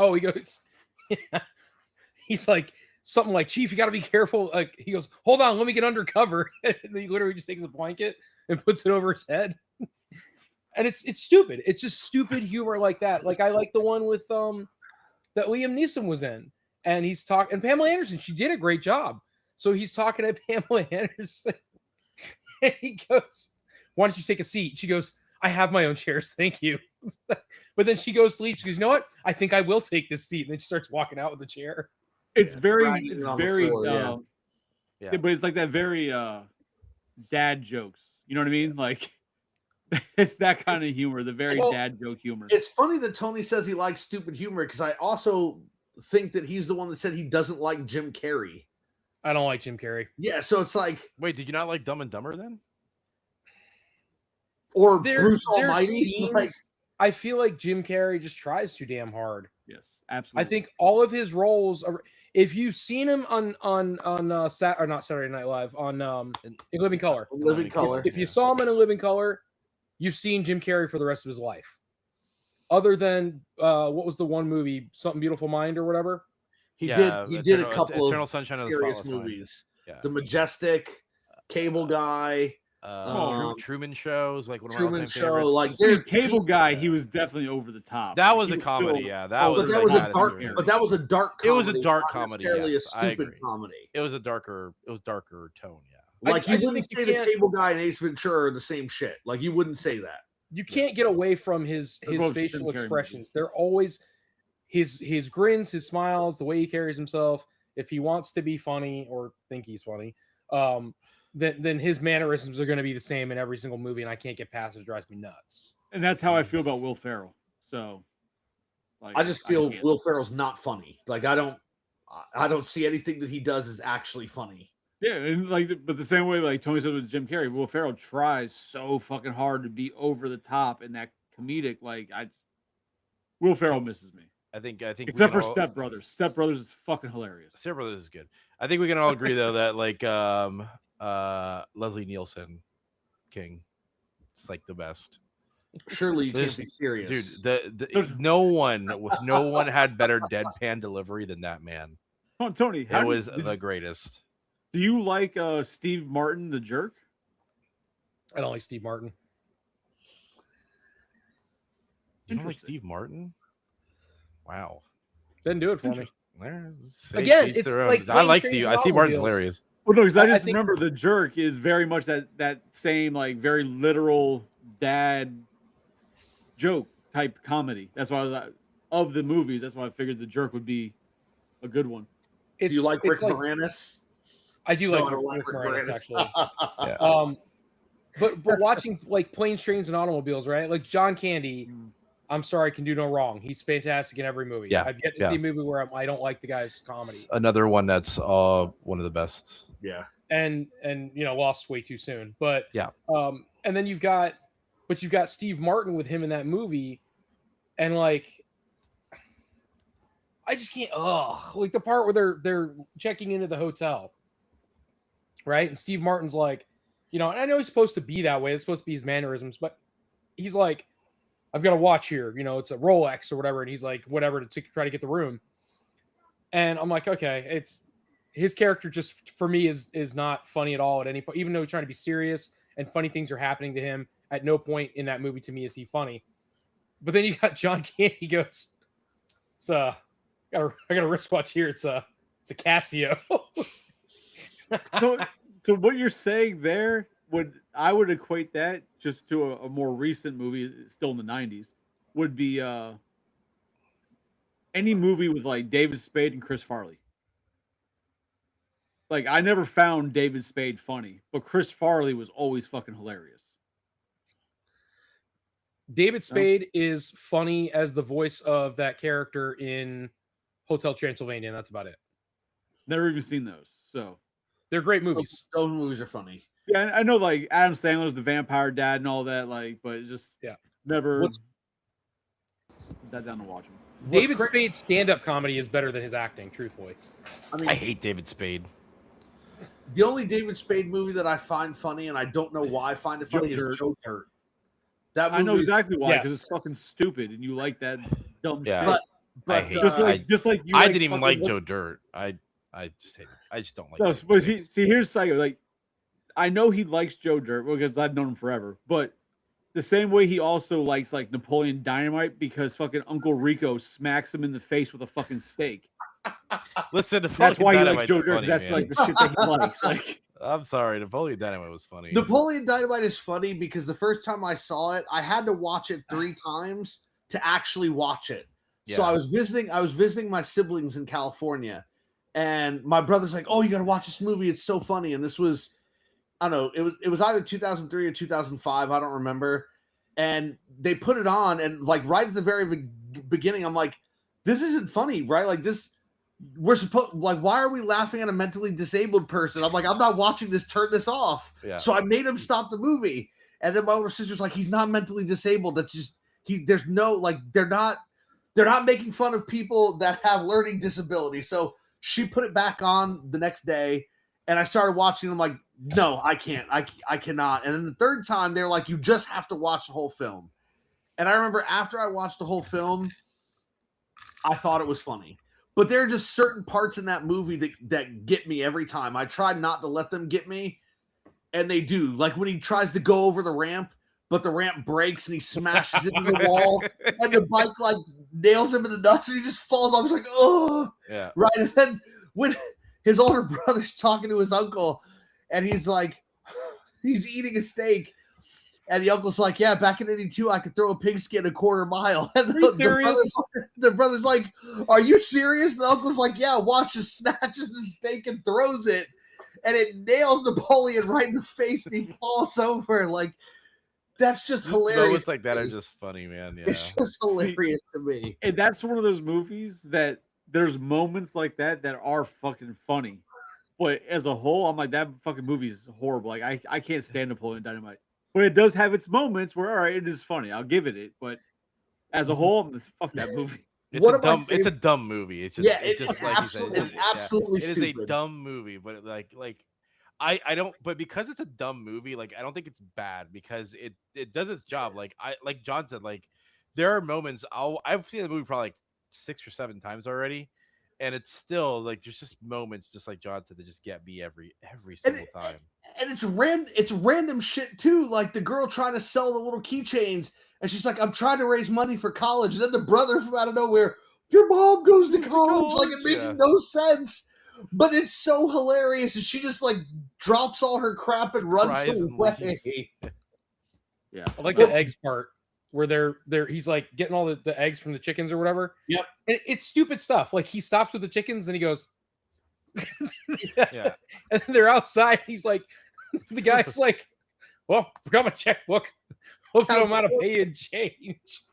he's like something like, "Chief, you got to be careful." Like he goes, "Hold on, let me get undercover." And he literally just takes a blanket and puts it over his head. And it's stupid. It's just stupid humor like that. Like I like the one with that Liam Neeson was in, and he's talking, and Pamela Anderson. She did a great job. So he's talking to Pamela Anderson, and he goes, "Why don't you take a seat?" She goes, "I have my own chairs, thank you." But then she goes to leave. She goes, "You know what? I think I will take this seat." And then she starts walking out with the chair. It's very, floor, yeah. But it's like that very dad jokes. You know what I mean? Like. It's that kind of humor, the very dad joke humor. It's funny that Tony says he likes stupid humor because I also think that he's the one that said he doesn't like Jim Carrey. I don't like Jim Carrey. Yeah, so it's like, wait, did you not like Dumb and Dumber then? Or Bruce Almighty? I feel like Jim Carrey just tries too damn hard. Yes, absolutely. I think all of his roles are. If you've seen him on not Saturday Night Live, on in Living Color. Living Color. If you saw him in A Living Color, you've seen Jim Carrey for the rest of his life. Other than what was the one movie, Something Beautiful Mind or whatever? He did a couple Eternal of Sunshine of the serious Spotless Mind. movies. Yeah. The Majestic, Cable Guy. Truman Show is like one of my Truman all-time Show, favorites. like See, Cable he's- Guy, he was definitely over the top. That Like, was he a comedy, still yeah. That over was but that like was a had dark. serious. But that was a dark. It was a comedy, dark not comedy, necessarily yes, a I stupid agree. comedy. It was darker tone, yeah. Like I you just wouldn't think you say the can't- Cable Guy and Ace Ventura are the same shit. Like you wouldn't say that. You can't get away from his They're both facial Jim Carrey expressions. movies. They're always his grins, his smiles, the way he carries himself. If he wants to be funny or think he's funny, then his mannerisms are going to be the same in every single movie, and I can't get past it. It drives me nuts. And that's how I feel about Will Ferrell. So, like, I just feel can't. Will Ferrell's not funny. Like I don't see anything that he does is actually funny. Yeah, and like, but the same way, like Tony said with Jim Carrey, Will Ferrell tries so fucking hard to be over the top in that comedic. Like, Will Ferrell misses me. I think we Except can for all- Step Brothers. Step Brothers is fucking hilarious. Step Brothers is good. I think we can all agree though that like Leslie Nielsen King, it's like the best. Surely you can't This- be serious, Dude, There's- no one had better deadpan delivery than that man. Come on, Tony. It How was do, the greatest. do you like Steve Martin, the jerk? I don't like Steve Martin. You don't like Interesting. Steve Martin? Wow. Didn't do it for me. Interesting. Again, Each it's their own. like I Planes, like Trains, Steve. and I Steve Martin's Automobiles. hilarious. Well, no, because I I just think- remember the jerk is very much that same like very literal dad joke type comedy. That's why I was like, of the movies. That's why I figured the jerk would be a good one. do you like Rick it's Moranis? I do No, like I don't Rick Rick Moranis, actually. Yeah. But watching like Planes, Trains, and Automobiles, right? Like John Candy, I'm sorry, can do no wrong. He's fantastic in every movie. Yeah, I've yet to yeah. see a movie where I don't like the guy's comedy. Another one that's one of the best. Yeah. And lost way too soon. But Yeah. And then you've got Steve Martin with him in that movie, and like I just can't. Like the part where they're checking into the hotel, right? And Steve Martin's like, and I know he's supposed to be that way. It's supposed to be his mannerisms, but he's like, I've got a watch here. It's a Rolex or whatever, and he's like, whatever to try to get the room. And I'm like, okay, it's his character just for me is not funny at all at any point, even though he's trying to be serious and funny things are happening to him. At no point in that movie to me is he funny. But then you got John Candy. He goes, I got a wristwatch here. It's a Casio. So what you're saying there I would equate that just to a more recent movie, still in the 90s, would be any movie with like David Spade and Chris Farley. Like I never found David Spade funny, but Chris Farley was always fucking hilarious. David Spade is funny as the voice of that character in Hotel Transylvania, and that's about it. Never even seen those. So they're great movies. Those movies are funny. yeah, I know like Adam Sandler's the vampire dad and all that, like, but it just never sat down to watch him. David Spade's stand-up comedy is better than his acting, truthfully. I mean, I hate David Spade. the only David Spade movie that I find funny, and I don't know why I find it funny, is Joe Dirt. That movie I know exactly why, because yes. it's fucking stupid, and you like that dumb Yeah. shit. But I hate Just like you. I like didn't even fucking like Joe Dirt. I just hate it. I just don't like. No, David but Spade. see, here's Psycho. Like, I know he likes Joe Dirt because I've known him forever. But the same way he also likes like Napoleon Dynamite because fucking Uncle Rico smacks him in the face with a fucking steak. Listen, That's Napoleon why he likes Dynamite's Joe Dirt. funny, That's man. like the shit that he likes. Like, I'm sorry, Napoleon Dynamite was funny. Napoleon Dynamite is funny because the first time I saw it, I had to watch it 3 times to actually watch it. So Yeah. I was visiting my siblings in California, and my brother's like, "Oh, you got to watch this movie. It's so funny." And this was, I don't know, it was either 2003 or 2005. I don't remember. And they put it on, and like right at the very beginning, I'm like, "This isn't funny, right? Like this." We're supposed like, why are we laughing at a mentally disabled person? I'm like, I'm not watching this. Turn this off. Yeah. So I made him stop the movie, and then my older sister's like, he's not mentally disabled. That's just there's no like they're not making fun of people that have learning disabilities. So she put it back on the next day, and I started watching. I'm like, no, I can't. I cannot. And then the third time, they're like, you just have to watch the whole film. And I remember after I watched the whole film, I thought it was funny. But there are just certain parts in that movie that get me every time. I tried not to let them get me, and they do. Like when he tries to go over the ramp, but the ramp breaks and he smashes into the wall, and the bike like nails him in the nuts, and he just falls off. He's like, oh, Yeah. right. And then when his older brother's talking to his uncle, and he's like, he's eating a steak. And the uncle's like, yeah, back in 82, I could throw a pigskin a quarter mile. And the brother's like, are you serious? And the uncle's like, yeah, watch, just snatches the steak and throws it. And it nails Napoleon right in the face. And he falls over. Like, that's just hilarious. Moments like that are just funny, man. Yeah. It's just hilarious to me. And that's one of those movies that there's moments like that are fucking funny. But as a whole, I'm like, that fucking movie is horrible. Like, I can't stand Napoleon Dynamite. But it does have its moments where, all right, it is funny. I'll give it. But as a whole, fuck that movie. It's a dumb movie. It's just, yeah, it's just like absolutely, you said, it's absolutely it is stupid. a dumb movie, but like I don't, but because it's a dumb movie, like I don't think it's bad because it does its job. Like John said, like there are moments I've seen the movie probably like 6 or 7 times already, and it's still like there's just moments, just like John said, that just get me every single time. And it's random shit too. Like the girl trying to sell the little keychains, and she's like, "I'm trying to raise money for college." And then the brother from out of nowhere, "Your mom goes to college." Like it makes no sense, but it's so hilarious. And she just like drops all her crap and runs away. Yeah, I like the eggs part where he's like getting all the eggs from the chickens or whatever. Yep, and it's stupid stuff. Like he stops with the chickens, and he goes. Yeah, and they're outside. He's like, the guy's like, "Well, forgot my checkbook. Hope you don't mind to pay in change."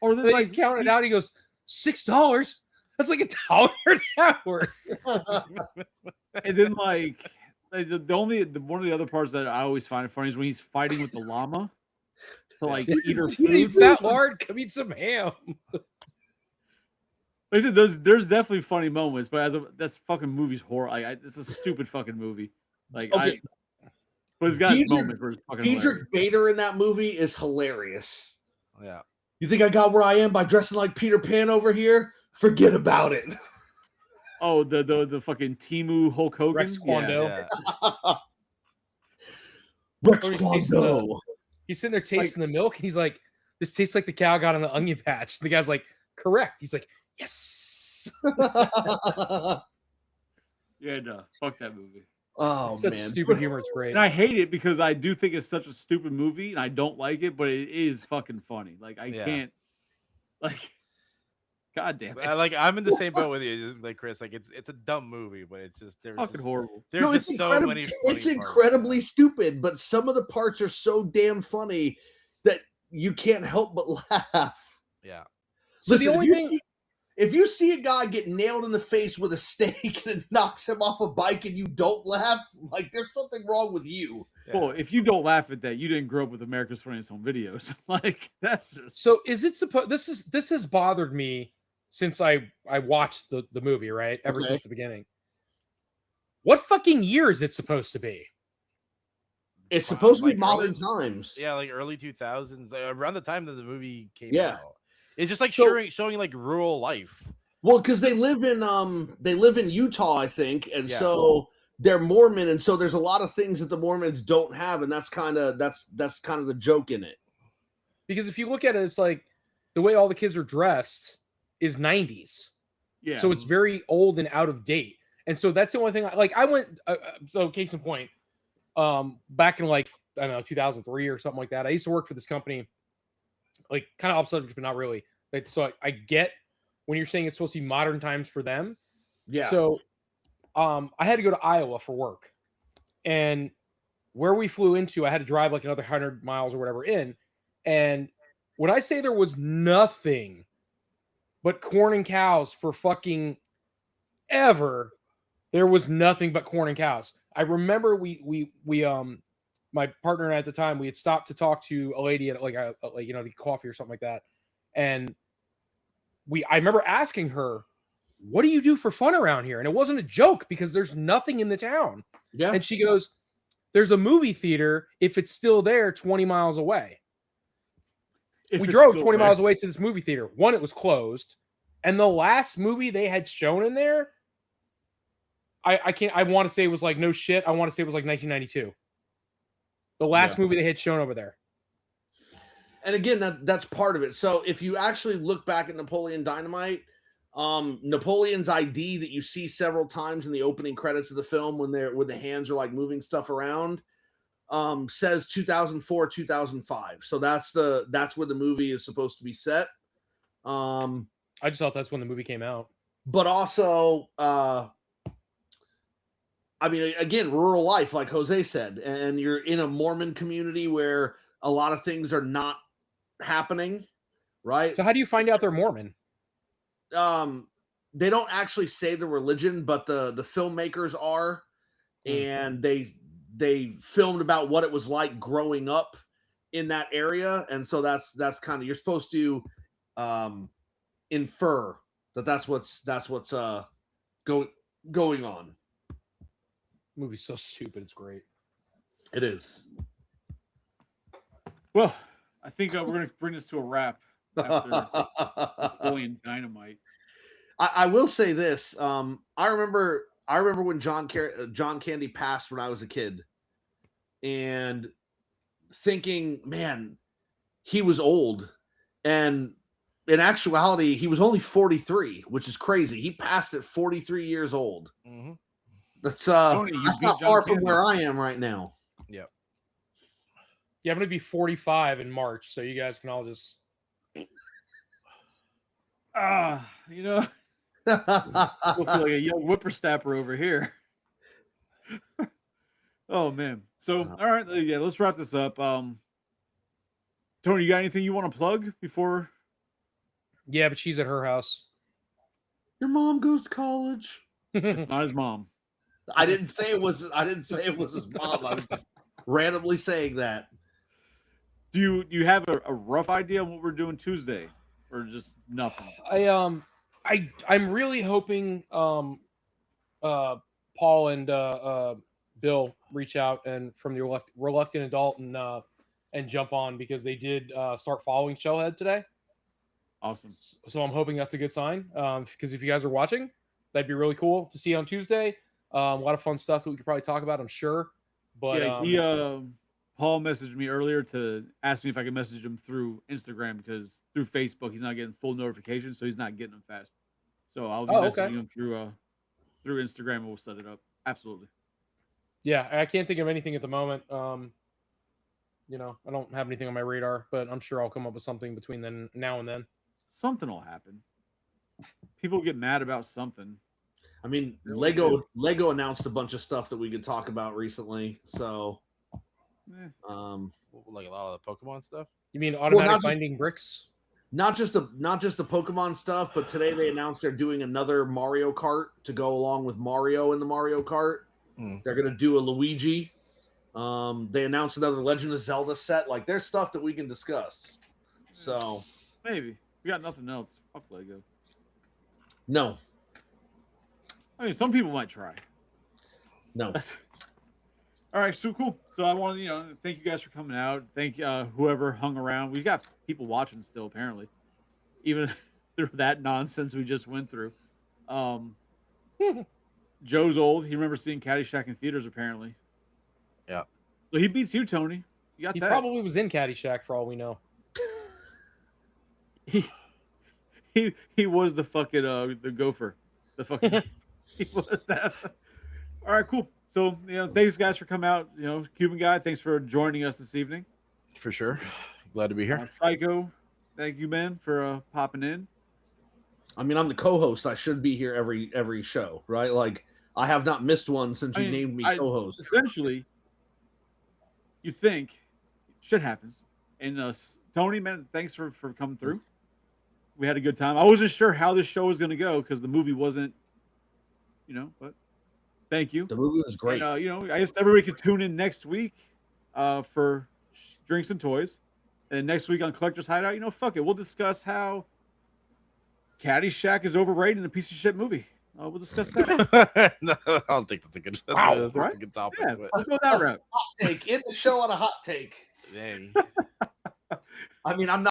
Or then he's counting it out. He goes, $6. That's like $1 an hour. And then like one of the other parts that I always find funny is when he's fighting with the llama to like eat her food. Fat lard, come eat some ham. Like I said, there's definitely funny moments, but that's fucking movie's horror. It's a stupid fucking movie. Like, okay. But it's got its moments where it's fucking Diedrich Bader in that movie is hilarious. Yeah. You think I got where I am by dressing like Peter Pan over here? Forget about it. Oh, the fucking Timu Hulk Hogan. Rex Kwando. Yeah. Rex Kwando. He's sitting there tasting the milk, and he's like, "This tastes like the cow got on the onion patch." The guy's like, "Correct." He's like, "Yes." Yeah, no, fuck that movie. Oh such man, stupid humor. It's great. And I hate it because I do think it's such a stupid movie, and I don't like it, but it is fucking funny. Like I can't, like, god damn it. I'm in the same boat with you, like Chris. Like it's a dumb movie, but it's just fucking horrible. There's just so many. It's incredibly stupid, but some of the parts are so damn funny that you can't help but laugh. Yeah. So Listen, the only thing. If you see a guy get nailed in the face with a steak and it knocks him off a bike and you don't laugh, like there's something wrong with you. Yeah. Well, if you don't laugh at that, you didn't grow up with America's Funniest Home Videos. Like that's just So is it supposed? This has bothered me since I watched the movie, right? Ever since the beginning. What fucking year is it supposed to be? It's supposed to be Like modern times. Yeah, like early 2000s, around the time that the movie came Yeah. out. It's just like showing like rural life. Well, because they live in Utah, I think, and so they're Mormon, and so there's a lot of things that the Mormons don't have, and that's kind of the joke in it. Because if you look at it, it's like the way all the kids are dressed is 90s. yeah. So it's very old and out of date. And so that's the only thing I went, so case in point, back in like, I don't know, 2003 or something like that. I used to work for this company, like kind of off subject, but not really. Like, so I get when you're saying it's supposed to be modern times for them. Yeah. So I had to go to Iowa for work, and where we flew into, I had to drive like another 100 miles or whatever in. And when I say there was nothing but corn and cows for fucking ever, there was nothing but corn and cows. I remember we my partner and I at the time, we had stopped to talk to a lady at like the coffee or something like that. And I remember asking her, "What do you do for fun around here?" And it wasn't a joke because there's nothing in the town. Yeah. And she goes, "There's a movie theater if it's still there 20 miles away." We drove 20 miles away to this movie theater. One, it was closed. And the last movie they had shown in there, I want to say it was like, no shit, I want to say it was like 1992. The last movie they had shown over there. And again, that's part of it. So if you actually look back at Napoleon Dynamite, Napoleon's ID that you see several times in the opening credits of the film when the hands are like moving stuff around, says 2004, 2005. So that's where the movie is supposed to be set. I just thought that's when the movie came out. But also, I mean, again, rural life, like Jose said, and you're in a Mormon community where a lot of things are not happening, right? So how do you find out they're Mormon? They don't actually say the religion, but the filmmakers are, and they filmed about what it was like growing up in that area, and so that's kind of, you're supposed to infer that's what's going on. The movie's so stupid, it's great. It is. Well, I think we're going to bring this to a wrap after Napoleon Dynamite. I will say this. I remember when John Candy passed when I was a kid, and thinking, man, he was old, and in actuality, he was only 43, which is crazy. He passed at 43 years old. Mm-hmm. That's Tony, that's not far from where I am right now. Yep. Yeah, I'm gonna be 45 in March, so you guys can all just You know, I feel like a young whippersnapper over here. Oh man. So all right, yeah, let's wrap this up. Tony, you got anything you want to plug before? Yeah, but she's at her house. Your mom goes to college. It's not his mom. I didn't say it was his mom. I was randomly saying that. Do you have a rough idea on what we're doing Tuesday, or just nothing? I'm really hoping Paul and Bill reach out and from the reluctant adult and jump on, because they did start following Shellhead today. Awesome. So I'm hoping that's a good sign. Because if you guys are watching, that'd be really cool to see on Tuesday. A lot of fun stuff that we could probably talk about, I'm sure. But yeah, Paul messaged me earlier to ask me if I could message him through Instagram, because through Facebook he's not getting full notifications, so he's not getting them fast. So I'll be messaging him through Instagram, and we'll set it up. Absolutely. Yeah, I can't think of anything at the moment. I don't have anything on my radar, but I'm sure I'll come up with something between now and then. Something will happen. People get mad about something. I mean, Lego announced a bunch of stuff that we could talk about recently. So, like a lot of the Pokemon stuff. You mean automatic binding bricks? Not just the Pokemon stuff, but today they announced they're doing another Mario Kart to go along with Mario in the Mario Kart. They're gonna do a Luigi. They announced another Legend of Zelda set. Like, there's stuff that we can discuss. So maybe we got nothing else. Fuck Lego. No. I mean, some people might try. No. All right, so cool. So I want to, thank you guys for coming out. Thank whoever hung around. We've got people watching still, apparently, even through that nonsense we just went through. Joe's old. He remembers seeing Caddyshack in theaters, apparently. Yeah. So he beats you, Tony. You got he that. Probably was in Caddyshack for all we know. He was the fucking the gopher. The fucking he was that. All right, cool. So thanks guys for coming out. Cuban guy, thanks for joining us this evening. For sure. Glad to be here. Psycho, thank you, man, for popping in. I mean, I'm the co-host. I should be here every show, right? Like, I have not missed one since you named me co-host. Essentially, you think shit happens. And Tony, man, thanks for coming through. We had a good time. I wasn't sure how this show was going to go because the movie wasn't, but thank you. The movie was great. And, I guess everybody could tune in next week for Drinks and Toys. And next week on Collector's Hideout, fuck it. We'll discuss how Caddyshack is overrated and a piece of shit movie. We'll discuss that. No, I don't think that's a good, that's a good topic. Yeah, But... let's go that route. Hot take. End the show on a hot take. Dang. I mean, I'm not.